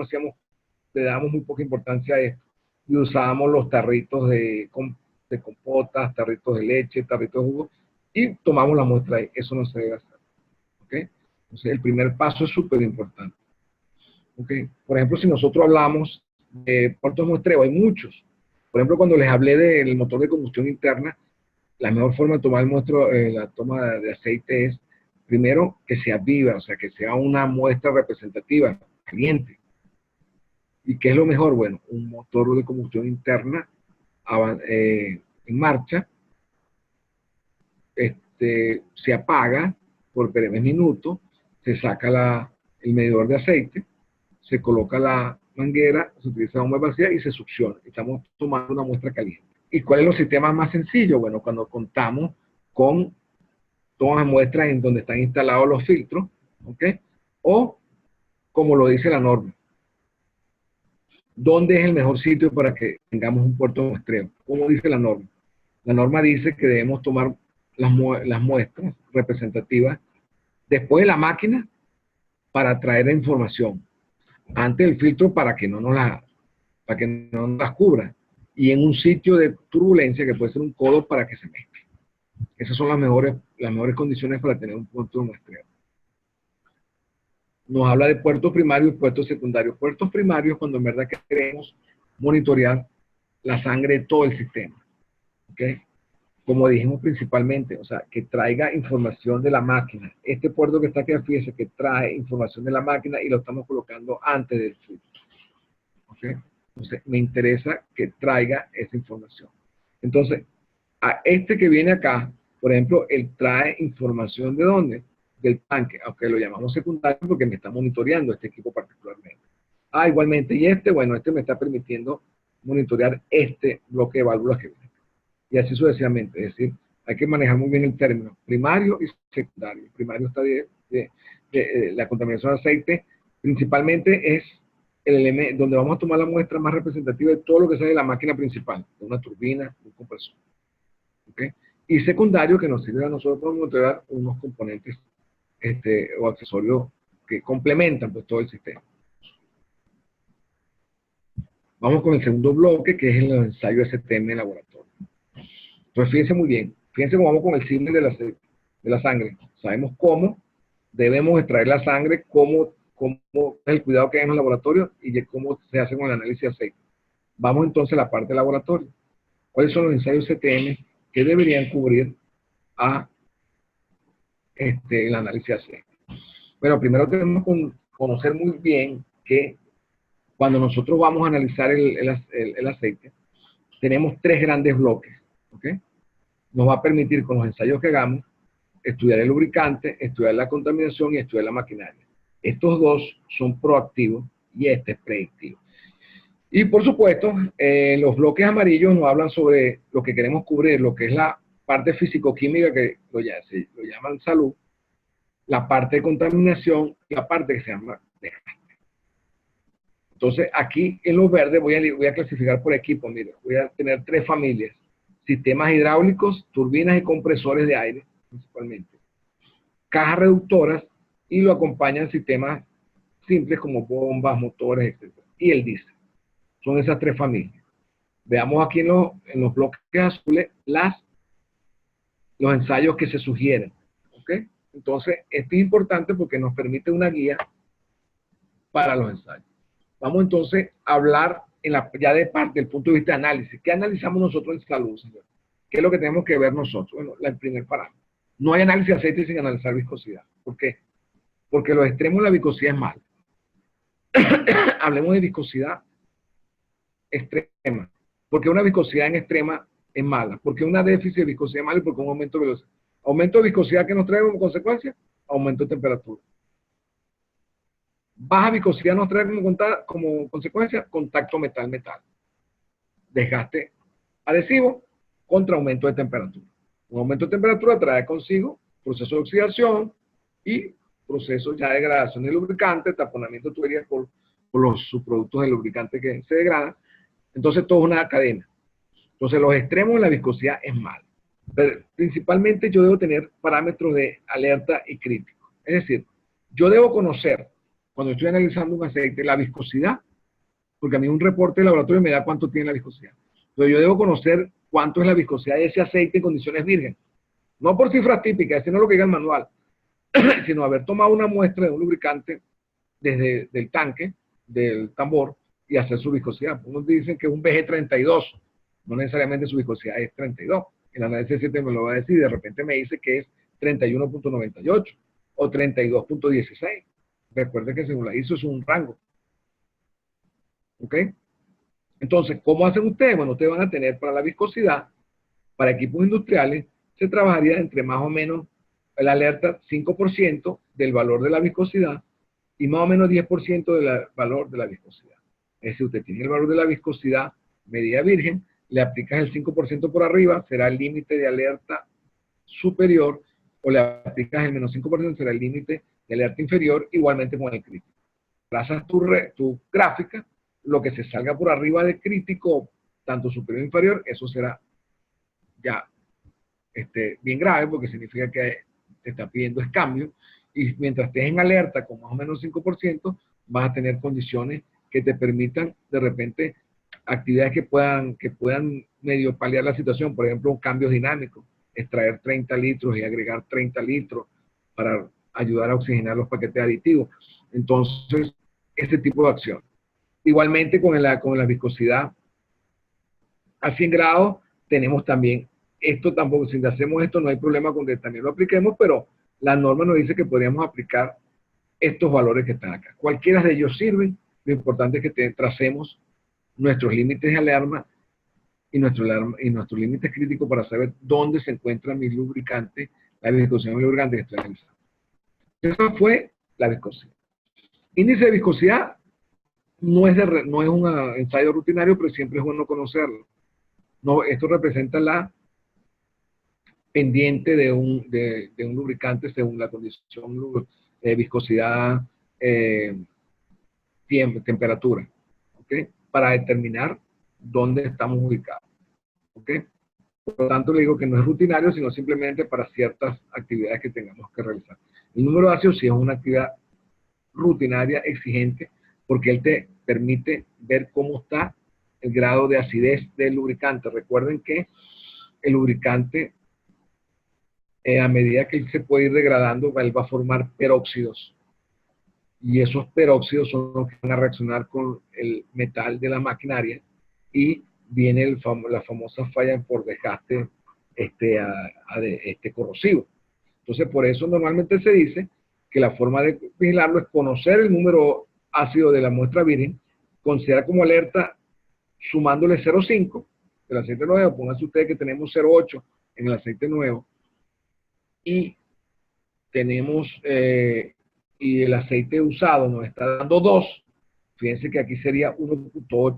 le damos muy poca importancia a esto y usábamos los tarritos de compotas, tarritos de leche, tarritos de jugo y tomamos la muestra ahí. Eso no se debe hacer. ¿Okay? Entonces el primer paso es súper importante. ¿Okay? Por ejemplo, si nosotros hablamos de puertos de muestreo, hay muchos. Por ejemplo, cuando les hablé del motor de combustión interna, la mejor forma de tomar el muestro, la toma de aceite es, primero, que sea viva, o sea, que sea una muestra representativa, caliente. ¿Y qué es lo mejor? Bueno, un motor de combustión interna en marcha, se apaga por breves minutos, se saca el medidor de aceite, se coloca la manguera, se utiliza una vacía y se succiona. Estamos tomando una muestra caliente. ¿Y cuál es los sistemas más sencillos? Bueno, cuando contamos con todas las muestras en donde están instalados los filtros, ¿ok? O, como lo dice la norma, ¿dónde es el mejor sitio para que tengamos un puerto de muestreo? ¿Cómo dice la norma? La norma dice que debemos tomar las muestras representativas después de la máquina para traer la información. Antes del filtro para que no nos las cubra. Y en un sitio de turbulencia que puede ser un codo para que se mezcle. Esas son las mejores condiciones para tener un puerto de muestreo. Nos habla de puertos primarios y puertos secundarios. Puertos primarios cuando en verdad queremos monitorear la sangre de todo el sistema. ¿Okay? Como dijimos principalmente, o sea, que traiga información de la máquina. Este puerto que está aquí, fíjese que trae información de la máquina y lo estamos colocando antes del filtro. ¿Okay? Entonces, me interesa que traiga esa información. Entonces, a este que viene acá, por ejemplo, él trae información ¿de dónde? Del tanque, aunque lo llamamos secundario porque me está monitoreando este equipo particularmente. Ah, igualmente, y bueno, este me está permitiendo monitorear este bloque de válvulas que viene. Y así sucesivamente, es decir, hay que manejar muy bien el término primario y secundario. El primario está de la contaminación de aceite, principalmente es el elemento donde vamos a tomar la muestra más representativa de todo lo que sale de la máquina principal, de una turbina, de un compresor. ¿Okay? Y secundario, que nos sirve a nosotros para monitorear unos componentes o accesorios que complementan pues, todo el sistema. Vamos con el segundo bloque, que es el ensayo STM en laboratorio. Entonces, fíjense muy bien. Fíjense cómo vamos con el símil de la sangre. Sabemos cómo debemos extraer la sangre, cómo es el cuidado que hay en los laboratorios y cómo se hace con el análisis de aceite. Vamos entonces a la parte del laboratorio. ¿Cuáles son los ensayos STM que deberían cubrir el análisis de aceite? Bueno, primero tenemos que conocer muy bien que cuando nosotros vamos a analizar el aceite, tenemos tres grandes bloques. ¿Okay? Nos va a permitir con los ensayos que hagamos estudiar el lubricante, estudiar la contaminación y estudiar la maquinaria. Estos dos son proactivos y este es predictivo. Y por supuesto, los bloques amarillos nos hablan sobre lo que queremos cubrir, lo que es la parte físico-química que lo llaman salud, la parte de contaminación y la parte que se llama desgaste. Entonces, aquí en los verdes voy a clasificar por equipo. Mire, voy a tener tres familias: sistemas hidráulicos, turbinas y compresores de aire, principalmente, cajas reductoras, y lo acompañan sistemas simples como bombas, motores, etc. Y el diésel. Son esas tres familias. Veamos aquí en los bloques azules los ensayos que se sugieren. ¿Okay? Entonces, esto es importante porque nos permite una guía para los ensayos. Vamos entonces a hablar ya de parte del punto de vista de análisis. ¿Qué analizamos nosotros en salud, señor? ¿Qué es lo que tenemos que ver nosotros? Bueno, el primer parámetro. No hay análisis de aceite sin analizar viscosidad. ¿Por qué? Porque los extremos de la viscosidad es mal. Hablemos de viscosidad extrema. Porque una viscosidad en extrema es mala. Porque una déficit de viscosidad es mala y porque un aumento de velocidad. Aumento de viscosidad que nos trae como consecuencia, aumento de temperatura. Baja viscosidad nos trae como consecuencia contacto metal-metal. Desgaste adhesivo contra aumento de temperatura. Un aumento de temperatura trae consigo proceso de oxidación y procesos ya de degradación del lubricante, taponamiento de tuberías por los subproductos del lubricante que se degradan. Entonces, todo es una cadena. Entonces, los extremos de la viscosidad es mal. Pero, principalmente, yo debo tener parámetros de alerta y crítico. Es decir, yo debo conocer, cuando estoy analizando un aceite, la viscosidad, porque a mí un reporte de laboratorio me da cuánto tiene la viscosidad. Entonces, yo debo conocer cuánto es la viscosidad de ese aceite en condiciones virgen. No por cifras típicas, sino lo que diga el manual, sino haber tomado una muestra de un lubricante desde el tanque, del tambor, y hacer su viscosidad. Unos dicen que es un BG32, no necesariamente su viscosidad es 32. El análisis 7 me lo va a decir, de repente me dice que es 31.98 o 32.16. Recuerde que según la ISO es un rango. ¿Ok? Entonces, ¿cómo hacen ustedes? Bueno, ustedes van a tener para la viscosidad, para equipos industriales, se trabajaría entre más o menos el alerta 5% del valor de la viscosidad y más o menos 10% del valor de la viscosidad. Es decir, usted tiene el valor de la viscosidad medida virgen, le aplicas el 5% por arriba, será el límite de alerta superior, o le aplicas el menos 5%, será el límite de alerta inferior, igualmente con el crítico. Trazas tu gráfica, lo que se salga por arriba del crítico, tanto superior o inferior, eso será ya bien grave, porque significa que te está pidiendo es cambio, y mientras estés en alerta con más o menos 5%, vas a tener condiciones que te permitan de repente actividades que puedan medio paliar la situación, por ejemplo, un cambio dinámico, extraer 30 litros y agregar 30 litros para ayudar a oxigenar los paquetes aditivos. Entonces, ese tipo de acción. Igualmente con la viscosidad a 100 grados tenemos también, esto tampoco, si hacemos esto no hay problema con que también lo apliquemos, pero la norma nos dice que podríamos aplicar estos valores que están acá. Cualquiera de ellos sirven, lo importante es que tracemos nuestros límites de alarma y nuestros límites críticos para saber dónde se encuentra mi lubricante, la viscosidad de mi lubricante que estoy analizando. Eso fue la viscosidad. Índice de viscosidad no es un ensayo rutinario, pero siempre es bueno conocerlo. No, esto representa la pendiente de un lubricante según la condición de viscosidad, temperatura, ¿ok? Para determinar dónde estamos ubicados, ¿ok? Por lo tanto, le digo que no es rutinario, sino simplemente para ciertas actividades que tengamos que realizar. El número ácido sí es una actividad rutinaria, exigente, porque él te permite ver cómo está el grado de acidez del lubricante. Recuerden que el lubricante, a medida que él se puede ir degradando, él va a formar peróxidos. Y esos peróxidos son los que van a reaccionar con el metal de la maquinaria y viene la famosa falla por desgaste corrosivo. Entonces, por eso normalmente se dice que la forma de vigilarlo es conocer el número ácido de la muestra virgen, considerar como alerta sumándole 0,5 del aceite nuevo. Pónganse ustedes que tenemos 0,8 en el aceite nuevo y tenemos y el aceite usado nos está dando 2. Fíjense que aquí sería 1,8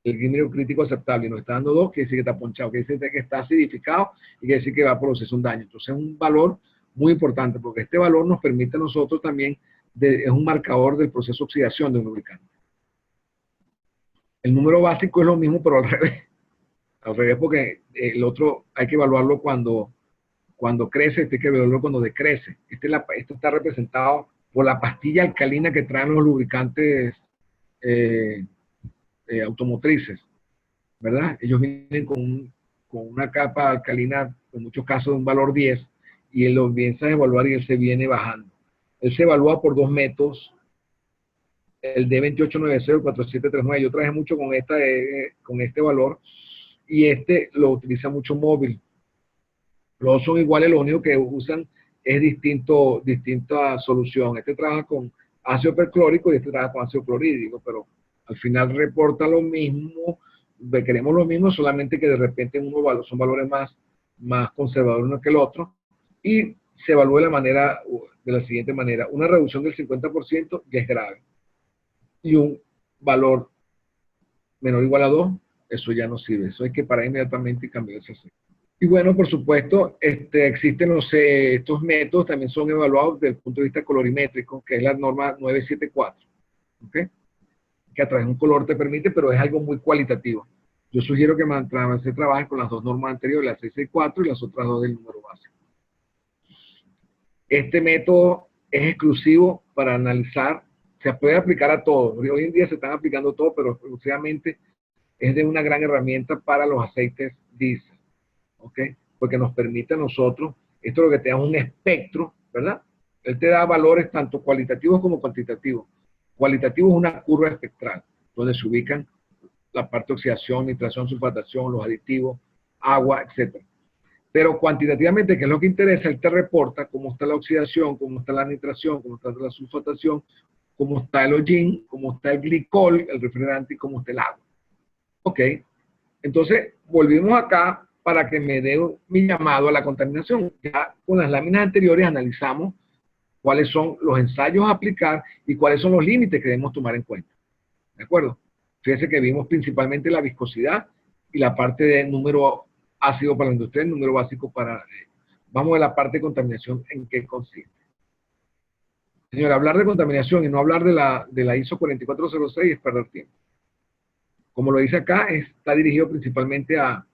el límite crítico aceptable y nos está dando 2, quiere decir que está ponchado, quiere decir que está acidificado y quiere decir que va a producir un daño. Entonces es un valor muy importante porque este valor nos permite a nosotros también, es un marcador del proceso de oxidación de un lubricante. El número básico es lo mismo, pero al revés. Al revés, porque el otro hay que evaluarlo cuando crece, este hay que evaluarlo cuando decrece. Esto está representado por la pastilla alcalina que traen los lubricantes automotrices, ¿verdad? Ellos vienen con una capa alcalina, en muchos casos de un valor 10, y él lo empieza a evaluar y él se viene bajando. Él se evalúa por 2 métodos, el D2890 4739. Yo trabajé mucho con este valor, y lo utiliza mucho móvil. Los dos son iguales, lo único que usan es distinta solución. Este trabaja con ácido perclórico y este trabaja con ácido clorhídrico, pero al final reporta lo mismo, queremos lo mismo, solamente que de repente son valores más conservadores uno que el otro, y se evalúa de la siguiente manera: una reducción del 50% ya es grave, y un valor menor o igual a 2, eso ya no sirve, eso hay que parar inmediatamente y cambiar ese aceite. Y bueno, por supuesto, existen estos métodos, también son evaluados desde el punto de vista colorimétrico, que es la norma 974, ¿ok? Que a través de un color te permite, pero es algo muy cualitativo. Yo sugiero que se trabaje con las dos normas anteriores, la 664 y las otras dos del número básico. Este método es exclusivo para analizar, se puede aplicar a todo. Hoy en día se están aplicando todo, pero exclusivamente es de una gran herramienta para los aceites diésel, ¿ok? Porque nos permite a nosotros, esto es lo que te da un espectro, ¿verdad? Él te da valores tanto cualitativos como cuantitativos. Cualitativo es una curva espectral, donde se ubican la parte de oxidación, nitración, sulfatación, los aditivos, agua, etc. Pero cuantitativamente, que es lo que interesa, él te reporta cómo está la oxidación, cómo está la nitración, cómo está la sulfatación, cómo está el hollín, cómo está el glicol, el refrigerante, y cómo está el agua. Ok, entonces volvimos acá para que me dé mi llamado a la contaminación. Ya con las láminas anteriores analizamos cuáles son los ensayos a aplicar y cuáles son los límites que debemos tomar en cuenta. ¿De acuerdo? Fíjense que vimos principalmente la viscosidad y la parte de número ácido para la industria, el número básico para... vamos a la parte de contaminación, ¿en qué consiste? Señora, hablar de contaminación y no hablar de la ISO 4406 es perder tiempo. Como lo dice acá, está dirigido principalmente a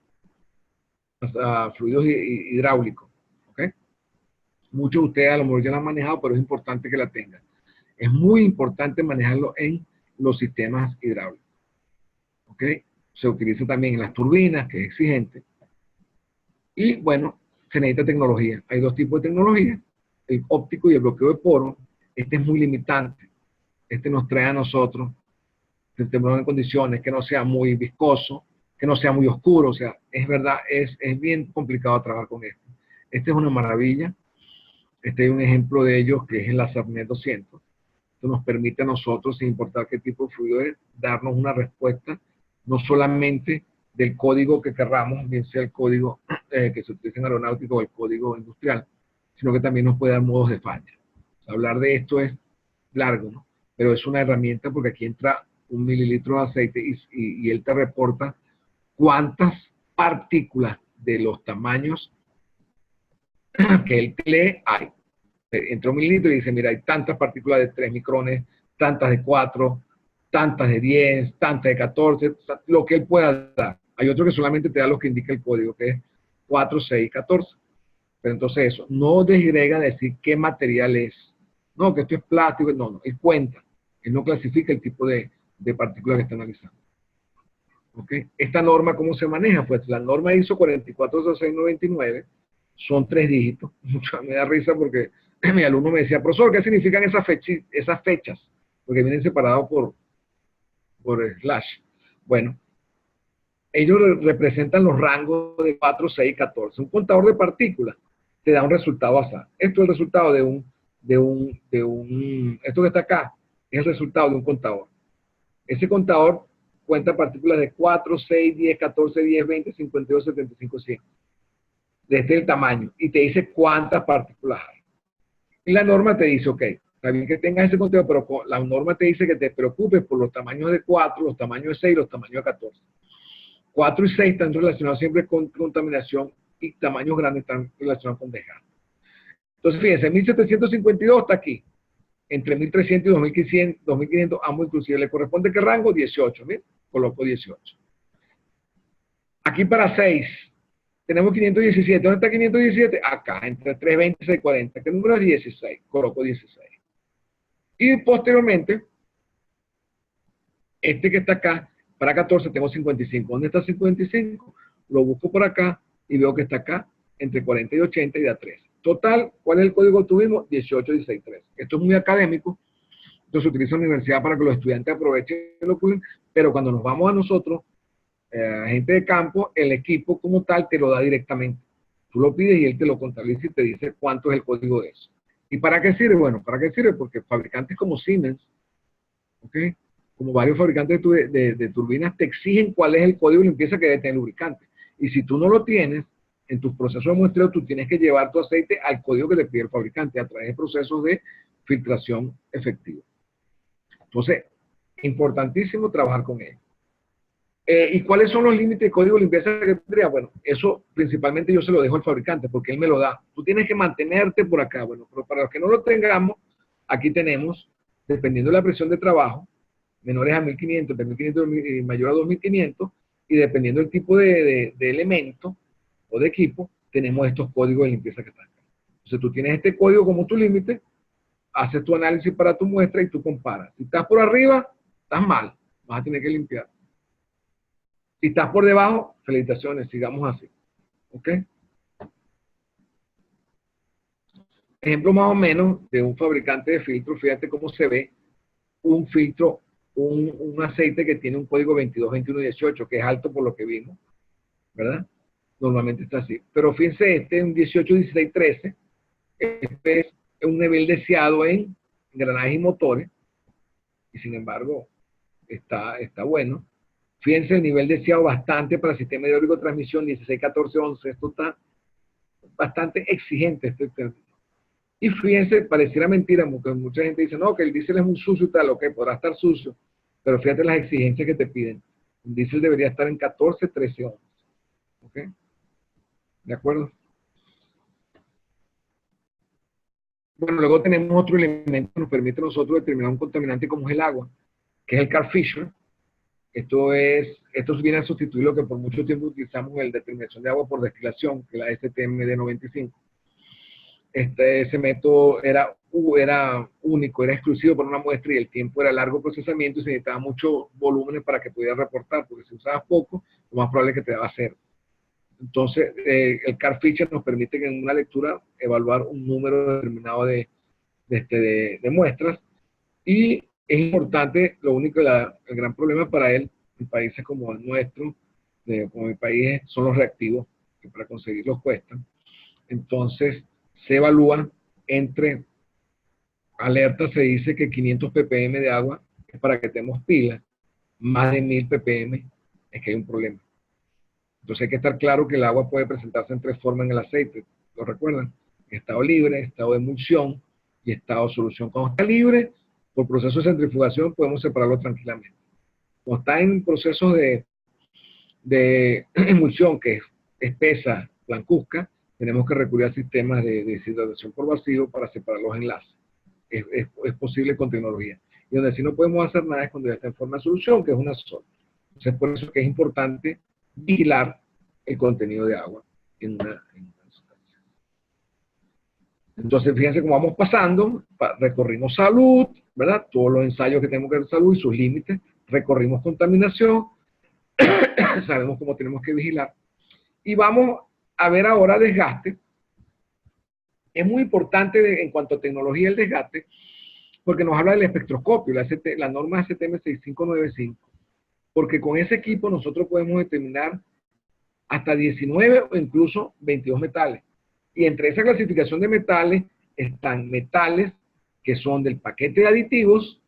fluidos hidráulicos. ¿Okay? Muchos de ustedes a lo mejor ya lo han manejado, pero es importante que la tengan. Es muy importante manejarlo en los sistemas hidráulicos. ¿Ok? Se utiliza también en las turbinas, que es exigente. Y bueno, se necesita tecnología. Hay dos tipos de tecnología, el óptico y el bloqueo de poros. Este es muy limitante. Este nos trae a nosotros, en condiciones que no sea muy viscoso, que no sea muy oscuro. O sea, es verdad, es bien complicado trabajar con esto. Este es una maravilla. Este es un ejemplo de ellos, que es el Lasernet 200. Esto nos permite a nosotros, sin importar qué tipo de fluido es, darnos una respuesta, no solamente del código que querramos, bien sea el código que se utiliza en aeronáutica o el código industrial, sino que también nos puede dar modos de falla. Hablar de esto es largo, ¿no? pero es una herramienta porque aquí entra 1 mililitro de aceite y él te reporta cuántas partículas de los tamaños que él lee hay. Entra 1 mililitro y dice, mira, hay tantas partículas de 3 micrones, tantas de 4, tantas de 10, tantas de 14, lo que él pueda dar. Hay otro que solamente te da lo que indica el código, que es 4, 6, 14. Pero entonces eso, no desgrega decir qué material es. No, que esto es plástico, no, él cuenta. Él no clasifica el tipo de partículas que está analizando. ¿Okay? Esta norma, ¿cómo se maneja? Pues la norma ISO 44699 son 3 dígitos. Me da risa porque mi alumno me decía, profesor, ¿qué significan esas fechas? Porque vienen separados por slash. Bueno, ellos representan los rangos de 4, 6, 14. Un contador de partículas te da un resultado azar. Esto es el resultado esto que está acá, es el resultado de un contador. Ese contador cuenta partículas de 4, 6, 10, 14, 10, 20, 52, 75, 100. De este es el tamaño. Y te dice cuántas partículas hay. Y la norma te dice, ok, está bien que tengas ese conteo, pero la norma te dice que te preocupes por los tamaños de 4, los tamaños de 6, los tamaños de 14. 4 y 6 están relacionados siempre con contaminación y tamaños grandes están relacionados con desgaste. Entonces, fíjense, 1752 está aquí. Entre 1300 y 2500, ambos inclusive. ¿Le corresponde qué rango? 18, ¿bien? Coloco 18. Aquí para 6, tenemos 517. ¿Dónde está 517? Acá, entre 320 y 640. ¿Qué número es? 16. Coloco 16. Y posteriormente, este que está acá, para 14 tengo 55. ¿Dónde está 55? Lo busco por acá y veo que está acá, entre 40 y 80 y da 3. Total, ¿cuál es el código que tuvimos? 18, 16, 3. Esto es muy académico. Esto se utiliza en la universidad para que los estudiantes aprovechen lo que usen, pero cuando nos vamos a nosotros, gente de campo, el equipo como tal te lo da directamente. Tú lo pides y él te lo contabiliza y te dice cuánto es el código de eso. ¿Y para qué sirve? Bueno, ¿para qué sirve? Porque fabricantes como Siemens, ¿ok?, como varios fabricantes de turbinas, te exigen cuál es el código de limpieza que debe tener el lubricante. Y si tú no lo tienes, en tus procesos de muestreo, tú tienes que llevar tu aceite al código que te pide el fabricante a través de procesos de filtración efectiva. Entonces, importantísimo trabajar con él. ¿Y cuáles son los límites de código de limpieza que tendría? Bueno, eso principalmente yo se lo dejo al fabricante porque él me lo da. Tú tienes que mantenerte por acá. Bueno, pero para los que no lo tengamos, aquí tenemos, dependiendo de la presión de trabajo, menores a 1500, de 1500 y mayor a 2500, y dependiendo del tipo de elemento o de equipo, tenemos estos códigos de limpieza que están acá. Entonces tú tienes este código como tu límite, haces tu análisis para tu muestra y tú comparas. Si estás por arriba, estás mal, vas a tener que limpiar. Si estás por debajo, felicitaciones, sigamos así. ¿Ok? Ejemplo más o menos de un fabricante de filtros, fíjate cómo se ve un filtro, un aceite que tiene un código 22, 21 y 18, que es alto por lo que vimos, ¿verdad? Normalmente está así. Pero fíjense, este es un 18, 16, 13, este es un nivel deseado en engranajes y motores, y sin embargo, está bueno. Fíjense el nivel deseado bastante para el sistema hidráulico de transmisión, 16, 14, 11, esto está bastante exigente este término. Y fíjense, pareciera mentira, porque mucha gente dice, no, que el diésel es muy sucio y tal, ok, podrá estar sucio, pero fíjate las exigencias que te piden. El diésel debería estar en 14, 13, 11. ¿Ok? ¿De acuerdo? Bueno, luego tenemos otro elemento que nos permite a nosotros determinar un contaminante como es el agua, que es el Carl Fisher. Esto viene a sustituir lo que por mucho tiempo utilizamos en la determinación de agua por destilación, que es la STMD 95. Ese método era único, era exclusivo para una muestra y el tiempo era largo procesamiento y se necesitaba mucho volumen para que pudiera reportar, porque si usabas poco, lo más probable es que te daba cero. Entonces, el Carl Fisher nos permite que en una lectura evaluar un número determinado de muestras, y es importante, lo único, el gran problema para él, en países como el nuestro, como mi país, son los reactivos, que para conseguirlos cuestan. Entonces, se evalúan entre alertas, se dice que 500 ppm de agua es para que tenemos pilas, más de 1000 ppm es que hay un problema. Entonces hay que estar claro que el agua puede presentarse en 3 formas en el aceite, ¿lo recuerdan? Estado libre, estado de emulsión y estado de solución. Cuando está libre, por proceso de centrifugación podemos separarlo tranquilamente. Cuando está en proceso de emulsión, que es espesa, blancuzca, tenemos que recurrir a sistemas de deshidratación por vacío para separar los enlaces. Es posible con tecnología. Y donde sí no podemos hacer nada es cuando ya está en forma de solución, que es una sola. Entonces, por eso que es importante vigilar el contenido de agua en una sustancia. Entonces, fíjense cómo vamos pasando, recorrimos salud, ¿verdad? Todos los ensayos que tenemos que hacer salud y sus límites, recorrimos contaminación, sabemos cómo tenemos que vigilar. Y vamos a ver ahora desgaste. Es muy importante en cuanto a tecnología el desgaste, porque nos habla del espectroscopio, la norma STM 6595, porque con ese equipo nosotros podemos determinar hasta 19 o incluso 22 metales. Y entre esa clasificación de metales están metales que son del paquete de aditivos,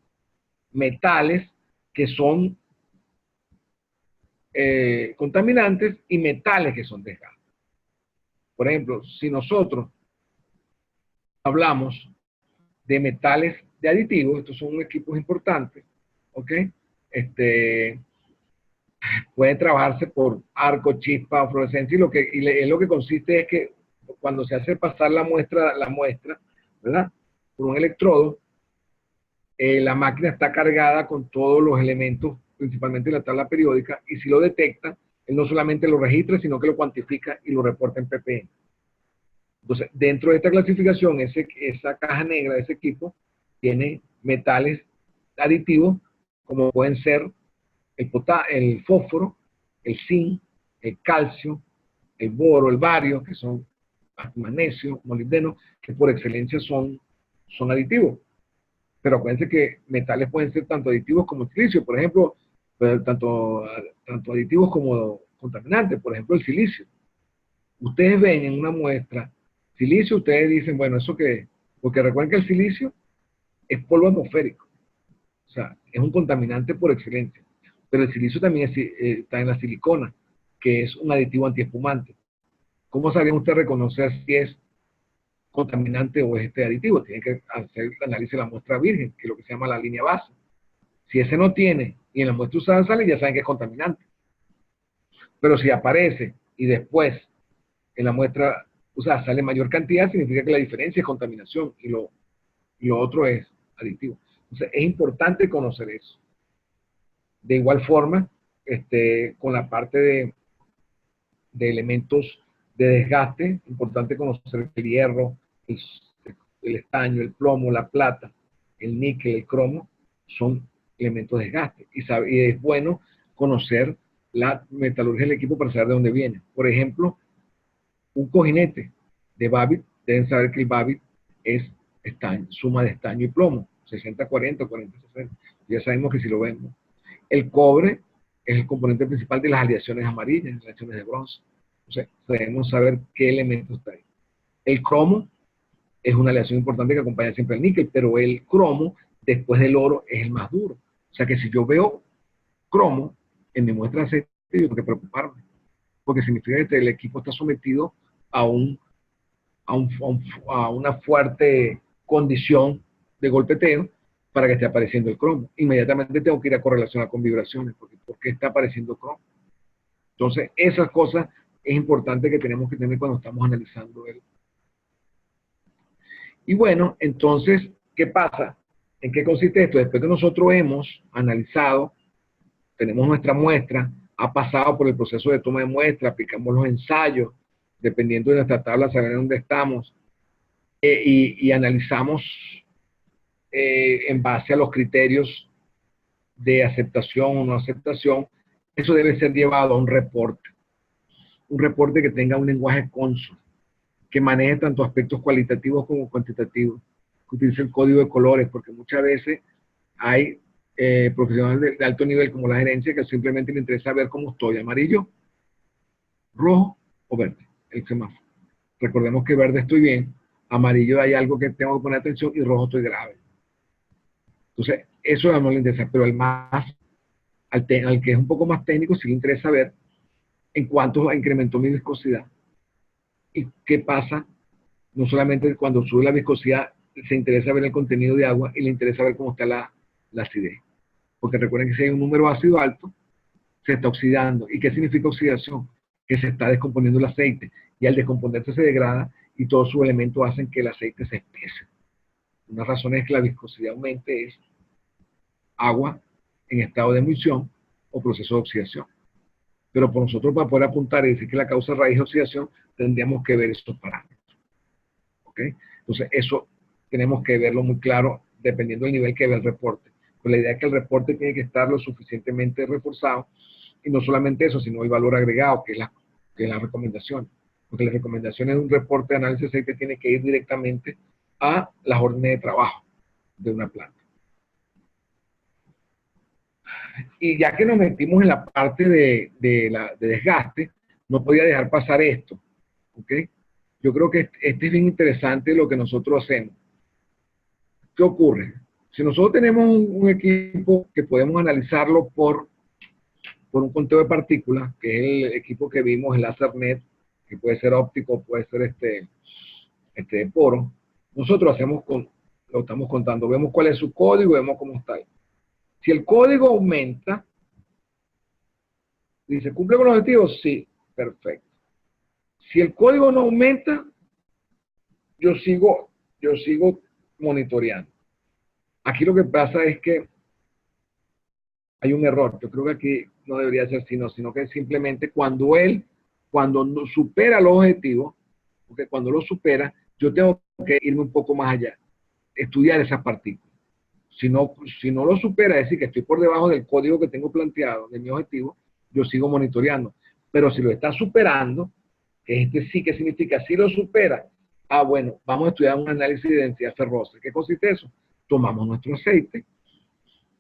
metales que son contaminantes y metales que son desgastes. Por ejemplo, si nosotros hablamos de metales de aditivos, estos son equipos importantes, ¿ok? Puede trabajarse por arco, chispa, fluorescencia, y lo que consiste es que cuando se hace pasar la muestra, ¿verdad? Por un electrodo, la máquina está cargada con todos los elementos, principalmente la tabla periódica, y si lo detecta, él no solamente lo registra, sino que lo cuantifica y lo reporta en ppm. Entonces, dentro de esta clasificación, esa caja negra de ese equipo tiene metales aditivos, como pueden ser el fósforo, el zinc, el calcio, el boro, el bario, que son magnesio, molibdeno, que por excelencia son aditivos. Pero acuérdense que metales pueden ser tanto aditivos como silicio, por ejemplo, tanto aditivos como contaminantes, por ejemplo, el silicio. Ustedes ven en una muestra silicio, ustedes dicen, bueno, ¿eso qué es? Porque recuerden que el silicio es polvo atmosférico, o sea, es un contaminante por excelencia. Pero el silicio también está en la silicona, que es un aditivo antiespumante. ¿Cómo sabrían ustedes reconocer si es contaminante o es este aditivo? Tienen que hacer el análisis de la muestra virgen, que es lo que se llama la línea base. Si ese no tiene y en la muestra usada sale, ya saben que es contaminante. Pero si aparece y después en la muestra usada sale mayor cantidad, significa que la diferencia es contaminación y lo otro es aditivo. Entonces es importante conocer eso. De igual forma, con la parte de elementos de desgaste, importante conocer el hierro, el estaño, el plomo, la plata, el níquel, el cromo, son elementos de desgaste. Y es bueno conocer la metalurgia del equipo para saber de dónde viene. Por ejemplo, un cojinete de Babbitt, deben saber que el Babbitt es suma de estaño y plomo, 60-40, 40-60. Ya sabemos que si lo vemos. El cobre es el componente principal de las aleaciones amarillas, las aleaciones de bronce. O sea, debemos saber qué elemento está ahí. El cromo es una aleación importante que acompaña siempre el níquel, pero el cromo, después del oro, es el más duro. O sea que si yo veo cromo en mi muestra de aceite, yo tengo que preocuparme, porque significa que el equipo está sometido a una fuerte condición de golpeteo para que esté apareciendo el cromo. Inmediatamente tengo que ir a correlacionar con vibraciones, porque ¿por qué está apareciendo cromo? Entonces, esas cosas es importante que tenemos que tener cuando estamos analizando él. Y bueno, entonces, ¿qué pasa? ¿En qué consiste esto? Después que nosotros hemos analizado, tenemos nuestra muestra, ha pasado por el proceso de toma de muestra, aplicamos los ensayos, dependiendo de nuestra tabla, saber dónde estamos, y analizamos en base a los criterios de aceptación o no aceptación, eso debe ser llevado a un reporte que tenga un lenguaje consono, que maneje tanto aspectos cualitativos como cuantitativos, que utilice el código de colores, porque muchas veces hay profesionales de alto nivel como la gerencia que simplemente le interesa ver cómo estoy, amarillo, rojo o verde, el semáforo. Recordemos que verde estoy bien, amarillo hay algo que tengo que poner atención y rojo estoy grave. Entonces, eso no le interesa, pero al que es un poco más técnico, sí le interesa ver en cuánto incrementó mi viscosidad y qué pasa, no solamente cuando sube la viscosidad se interesa ver el contenido de agua y le interesa ver cómo está la acidez. Porque recuerden que si hay un número ácido alto, se está oxidando. ¿Y qué significa oxidación? Que se está descomponiendo el aceite. Y al descomponerse se degrada y todos sus elementos hacen que el aceite se espese. Una razón es que la viscosidad aumente es agua en estado de emulsión o proceso de oxidación. Pero por nosotros, para poder apuntar y decir que la causa raíz de oxidación, tendríamos que ver estos parámetros. ¿Ok? Entonces, eso tenemos que verlo muy claro dependiendo del nivel que ve el reporte. Pues la idea es que el reporte tiene que estar lo suficientemente reforzado, y no solamente eso, sino el valor agregado, que es la recomendación. Porque las recomendaciones de un reporte de análisis de aceite tiene que ir directamente a las órdenes de trabajo de una planta. Y ya que nos metimos en la parte de desgaste, no podía dejar pasar esto. ¿Ok? Yo creo que este es bien interesante lo que nosotros hacemos. ¿Qué ocurre? Si nosotros tenemos un equipo que podemos analizarlo por un conteo de partículas, que es el equipo que vimos, el LaserNet, que puede ser óptico, puede ser de poro, nosotros lo estamos contando, vemos cuál es su código, vemos cómo está ahí. Si el código aumenta, dice, ¿cumple con los objetivos? Sí, perfecto. Si el código no aumenta, yo sigo monitoreando. Aquí lo que pasa es que hay un error. Yo creo que aquí no debería ser sino que simplemente cuando no supera los objetivos, porque cuando lo supera, yo tengo que irme un poco más allá, estudiar esas partículas. Si no lo supera, es decir, que estoy por debajo del código que tengo planteado, de mi objetivo, yo sigo monitoreando. Pero si lo está superando, que sí que significa, si lo supera, bueno, vamos a estudiar un análisis de densidad ferrosa. ¿Qué consiste eso? Tomamos nuestro aceite,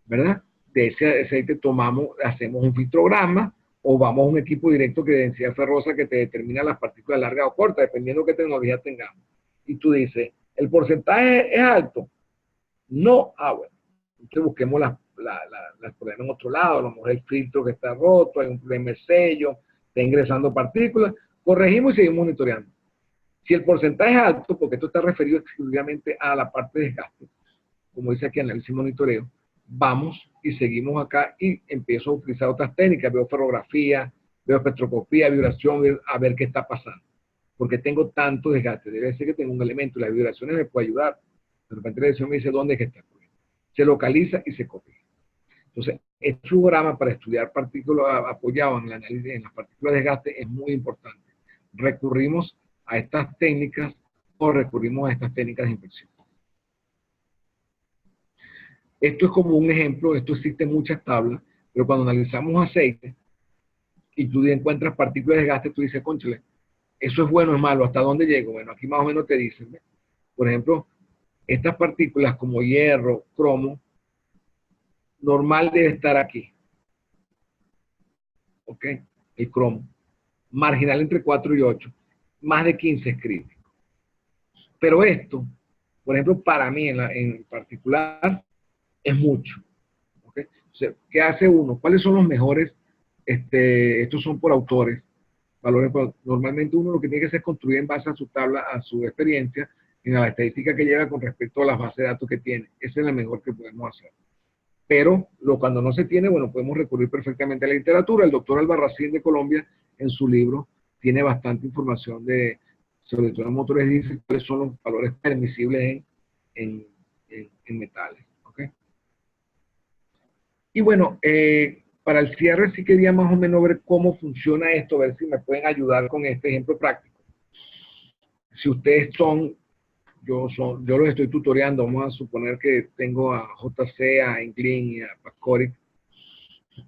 ¿verdad? De ese aceite hacemos un filtrograma, o vamos a un equipo directo que de densidad ferrosa que te determina las partículas largas o cortas, dependiendo de qué tecnología tengamos. Y tú dices, ¿el porcentaje es alto? No, bueno. Entonces busquemos las problemas en otro lado, a lo mejor el filtro que está roto, hay un problema de sello, está ingresando partículas, corregimos y seguimos monitoreando. Si el porcentaje es alto, porque esto está referido exclusivamente a la parte de desgaste, como dice aquí análisis y monitoreo, vamos y seguimos acá y empiezo a utilizar otras técnicas, veo ferrografía, veo espectroscopía, vibración, a ver qué está pasando. Porque tengo tanto desgaste, debe ser que tengo un elemento, y las vibraciones me pueden ayudar. De repente la dirección me dice dónde es que está. Se localiza y se corrige. Entonces, este programa para estudiar partículas apoyado en el análisis en las partículas de desgaste es muy importante. Recurrimos a estas técnicas o recurrimos a estas técnicas de inspección. Esto es como un ejemplo, esto existe en muchas tablas, pero cuando analizamos aceite y tú encuentras partículas de desgaste, tú dices, cónchale, eso es bueno o es malo, ¿hasta dónde llego? Bueno, aquí más o menos te dicen, ¿ves? Por ejemplo, estas partículas como hierro, cromo, normal debe estar aquí. ¿Ok? El cromo. Marginal entre 4 y 8. Más de 15 es crítico. Pero esto, por ejemplo, para mí en particular, es mucho. ¿Okay? O sea, ¿qué hace uno? ¿Cuáles son los mejores? Estos son por autores. Valores, normalmente uno lo que tiene que hacer es construir en base a su tabla, a su experiencia, en la estadística que lleva con respecto a las bases de datos que tiene. Esa es la mejor que podemos hacer. Pero cuando no se tiene, bueno, podemos recurrir perfectamente a la literatura. El doctor Albarracín de Colombia, en su libro, tiene bastante información sobre todo en motores diésel, cuáles son los valores permisibles en metales. ¿Okay? Y bueno, para el cierre sí quería más o menos ver cómo funciona esto, ver si me pueden ayudar con este ejemplo práctico. Si ustedes yo los estoy tutoreando, vamos a suponer que tengo a JC, a Englin y a Pascoric,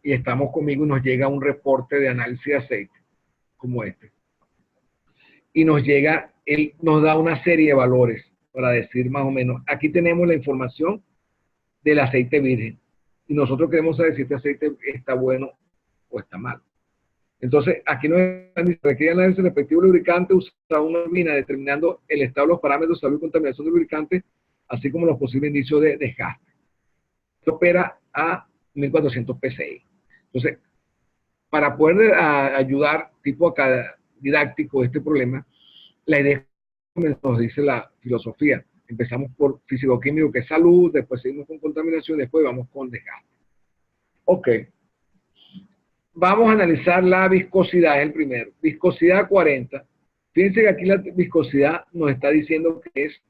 y estamos conmigo y nos llega un reporte de análisis de aceite, como este. Y él nos da una serie de valores para decir más o menos, aquí tenemos la información del aceite virgen, y nosotros queremos saber si este aceite está bueno o está mal. Entonces, aquí nos requiere análisis respectivo lubricante, usa una turbina determinando el estado de los parámetros de salud y contaminación del lubricante, así como los posibles indicios de desgaste. Esto opera a 1400 PSI. Entonces, para poder ayudar tipo acá didáctico este problema, la idea es, como nos dice la filosofía, Empezamos por físico-químico, que es salud, después seguimos con contaminación, después vamos con desgaste. Ok. Vamos a analizar la viscosidad, es el primero. Viscosidad 40. Fíjense que aquí la viscosidad nos está diciendo que es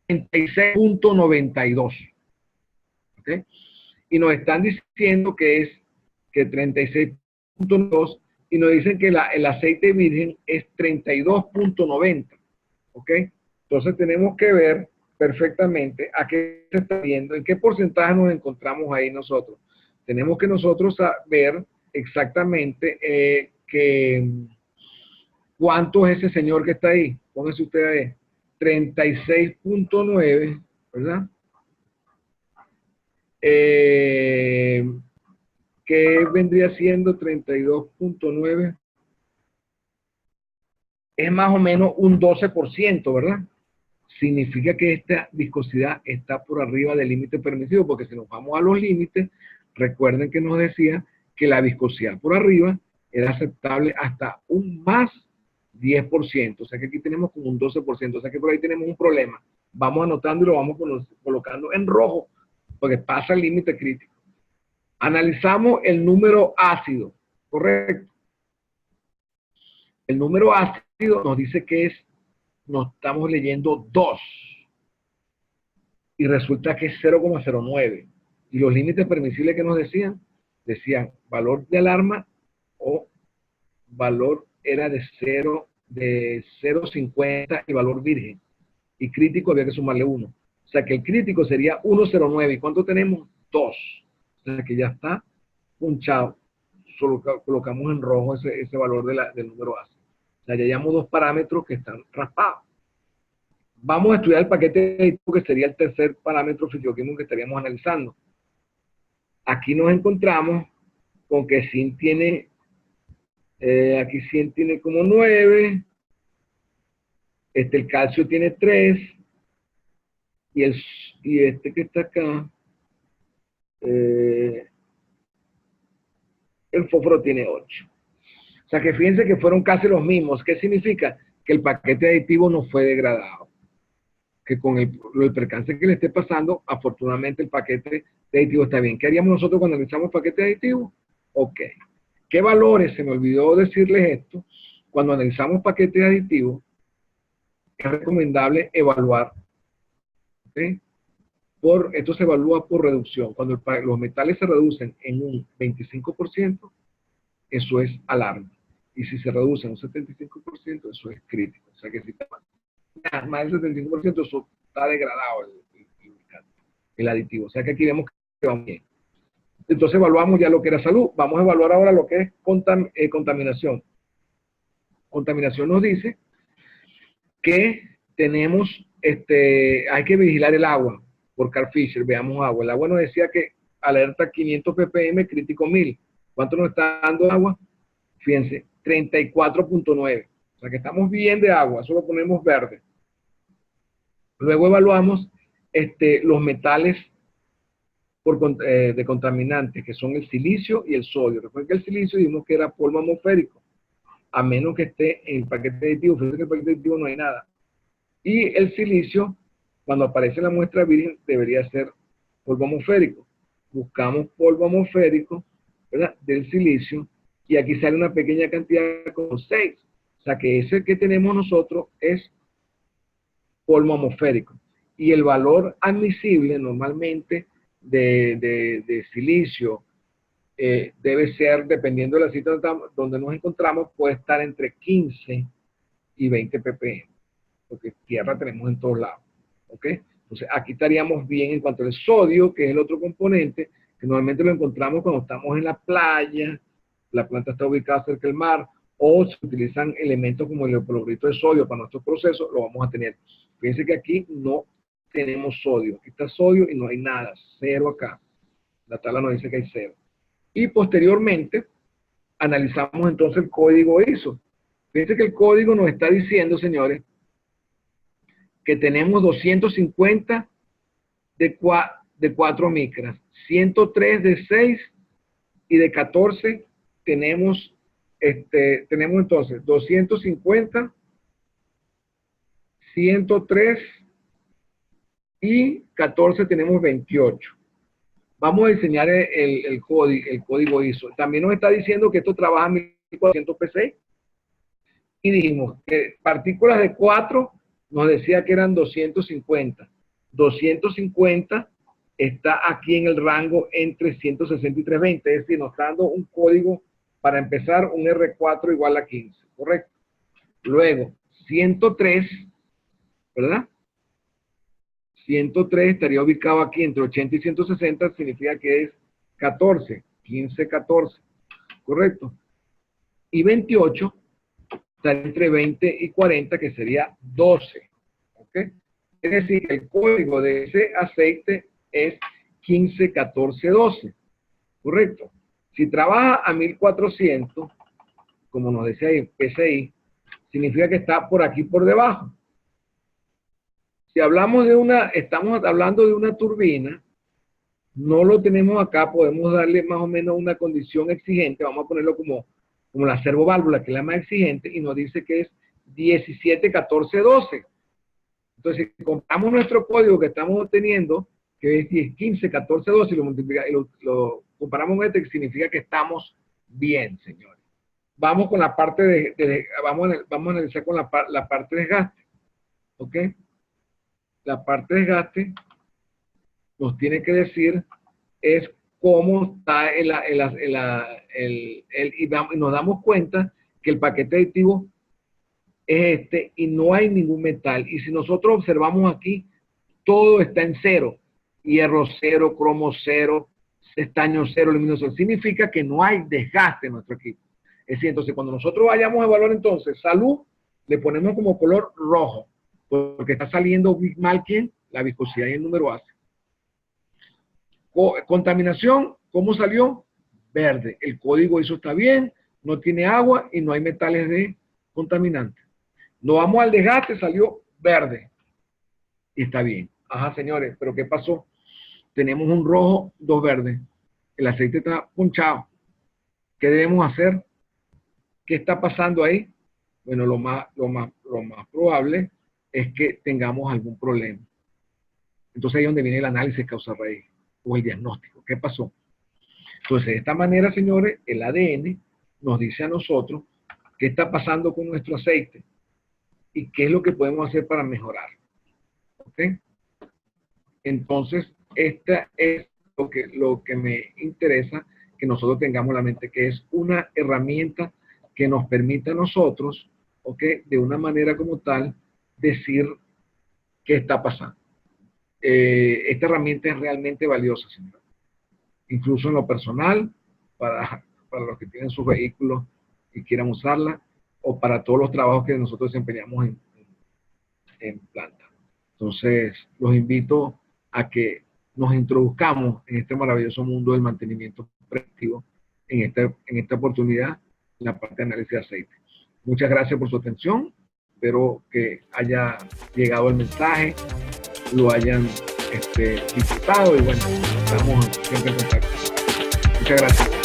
36.92. ¿Ok? Y nos están diciendo que es que 36.2 y nos dicen que el aceite virgen es 32.90. ¿Ok? Entonces tenemos que ver perfectamente a qué se está viendo, en qué porcentaje nos encontramos ahí nosotros. Tenemos que nosotros saber exactamente cuánto es ese señor que está ahí. Póngase usted ahí. 36.9, ¿verdad? Que vendría siendo 32.9. Es más o menos un 12%, ¿verdad? Significa que esta viscosidad está por arriba del límite permitido, porque si nos vamos a los límites, recuerden que nos decía que la viscosidad por arriba era aceptable hasta un más 10%, o sea que aquí tenemos como un 12%, o sea que por ahí tenemos un problema. Vamos anotando y lo vamos colocando en rojo, porque pasa el límite crítico. Analizamos el número ácido, ¿correcto? El número ácido nos dice que nos estamos leyendo 2 y resulta que es 0,09. Y los límites permisibles que nos decían valor de alarma o valor era de 0,50 y valor virgen. Y crítico había que sumarle 1. O sea que el crítico sería 1,09. ¿Y cuánto tenemos? 2. O sea que ya está punchado. Solo colocamos en rojo ese valor del número ácido. O sea, ya llevamos 2 parámetros que están raspados. Vamos a estudiar el paquete aditivo, que sería el tercer parámetro físico-químico que estaríamos analizando. Aquí nos encontramos con que zinc tiene, aquí zinc tiene como 9, el calcio tiene 3, y este que está acá, el fósforo tiene 8. O sea que fíjense que fueron casi los mismos. ¿Qué significa? Que el paquete aditivo no fue degradado. Que con el percance que le esté pasando, afortunadamente el paquete aditivo está bien. ¿Qué haríamos nosotros cuando analizamos paquete aditivo? Ok. ¿Qué valores? Se me olvidó decirles esto. Cuando analizamos paquete aditivo, es recomendable evaluar. ¿Okay? Esto se evalúa por reducción. Cuando los metales se reducen en un 25%, eso es alarma. Y si se reduce en un 75%, eso es crítico. O sea que si está más del 75%, eso está degradado el aditivo. O sea que aquí vemos que va bien. Entonces evaluamos ya lo que era salud. Vamos a evaluar ahora lo que es contaminación. Contaminación nos dice que tenemos, hay que vigilar el agua por Carl Fisher. Veamos agua. El agua nos decía que alerta 500 ppm, crítico 1000. ¿Cuánto nos está dando agua? Fíjense, 34.9. O sea que estamos bien de agua. Eso lo ponemos verde. Luego evaluamos los metales de contaminantes, que son el silicio y el sodio. Recuerden que el silicio dijimos que era polvo atmosférico, a menos que esté en el paquete aditivo. Fíjense que en el paquete aditivo no hay nada. Y el silicio, cuando aparece en la muestra virgen, debería ser polvo atmosférico. Buscamos polvo atmosférico, ¿verdad?, del silicio, y aquí sale una pequeña cantidad como 6. O sea que ese que tenemos nosotros es polvo atmosférico. Y el valor admisible normalmente de silicio debe ser, dependiendo de la sitio donde nos encontramos, puede estar entre 15 y 20 ppm, porque tierra tenemos en todos lados. ¿Ok? Entonces aquí estaríamos bien en cuanto al sodio, que es el otro componente, que normalmente lo encontramos cuando estamos en la playa, la planta está ubicada cerca del mar, o se utilizan elementos como el cloruro de sodio para nuestros procesos, lo vamos a tener. Fíjense que aquí no tenemos sodio. Aquí está sodio y no hay nada. 0 acá. La tabla nos dice que hay 0. Y posteriormente, analizamos entonces el código ISO. Fíjense que el código nos está diciendo, señores, que tenemos 250 de 4 micras, 103 de 6 y de 14 tenemos, tenemos entonces 250, 103 y 14 tenemos 28. Vamos a diseñar el código ISO. También nos está diciendo que esto trabaja en 1400 PCI. Y dijimos que partículas de 4 nos decía que eran 250. 250 está aquí en el rango entre 160 y 320. Es decir, nos está dando un código para empezar, un R4 igual a 15. ¿Correcto? Luego, 103, ¿verdad? 103 estaría ubicado aquí entre 80 y 160, significa que es 14, 15, 14, ¿correcto? Y 28 estaría entre 20 y 40, que sería 12, ¿ok? Es decir, el código de ese aceite es 15, 14, 12, ¿correcto? Si trabaja a 1400, como nos decía ahí, PCI, significa que está por aquí por debajo. Si hablamos de estamos hablando de una turbina, no lo tenemos acá, podemos darle más o menos una condición exigente, vamos a ponerlo como la servoválvula, que es la más exigente, y nos dice que es 17, 14, 12. Entonces, si compramos nuestro código que estamos obteniendo, que es 10, 15, 14, 12, y lo comparamos con este, que significa que estamos bien, señores. Vamos con la parte vamos a analizar con la parte de desgaste, ¿ok? La parte de desgaste nos tiene que decir es cómo está y nos damos cuenta que el paquete aditivo es este y no hay ningún metal. Y si nosotros observamos aquí, todo está en cero. Hierro cero, cromo cero, estaño cero, aluminio cero. Significa que no hay desgaste en nuestro equipo. Es decir, entonces cuando nosotros vayamos a evaluar entonces salud, le ponemos como color rojo, porque está saliendo mal ¿quién? La viscosidad y el número ACE. Contaminación, ¿cómo salió? Verde. El código ISO está bien, no tiene agua y no hay metales de contaminante. Nos vamos al desgaste, salió verde. Y está bien. Ajá, señores, pero ¿qué pasó? Tenemos un rojo, dos verdes. El aceite está punchado. ¿Qué debemos hacer? ¿Qué está pasando ahí? Bueno, lo más probable es que tengamos algún problema. Entonces ahí es donde viene el análisis causa-raíz o el diagnóstico. ¿Qué pasó? Entonces, de esta manera, señores, el ADN nos dice a nosotros qué está pasando con nuestro aceite y qué es lo que podemos hacer para mejorar. ¿Ok? Entonces, esta es lo que me interesa que nosotros tengamos en la mente, que es una herramienta que nos permita a nosotros, ¿ok? De una manera como tal, decir qué está pasando. Esta herramienta es realmente valiosa, señor. Incluso en lo personal, para los que tienen sus vehículos y quieran usarla, o para todos los trabajos que nosotros desempeñamos en planta. Entonces, los invito a que nos introduzcamos en este maravilloso mundo del mantenimiento preventivo, en esta oportunidad, en la parte de análisis de aceite. Muchas gracias por su atención. Espero que haya llegado el mensaje, lo hayan disfrutado y bueno, estamos siempre en contacto. Muchas gracias.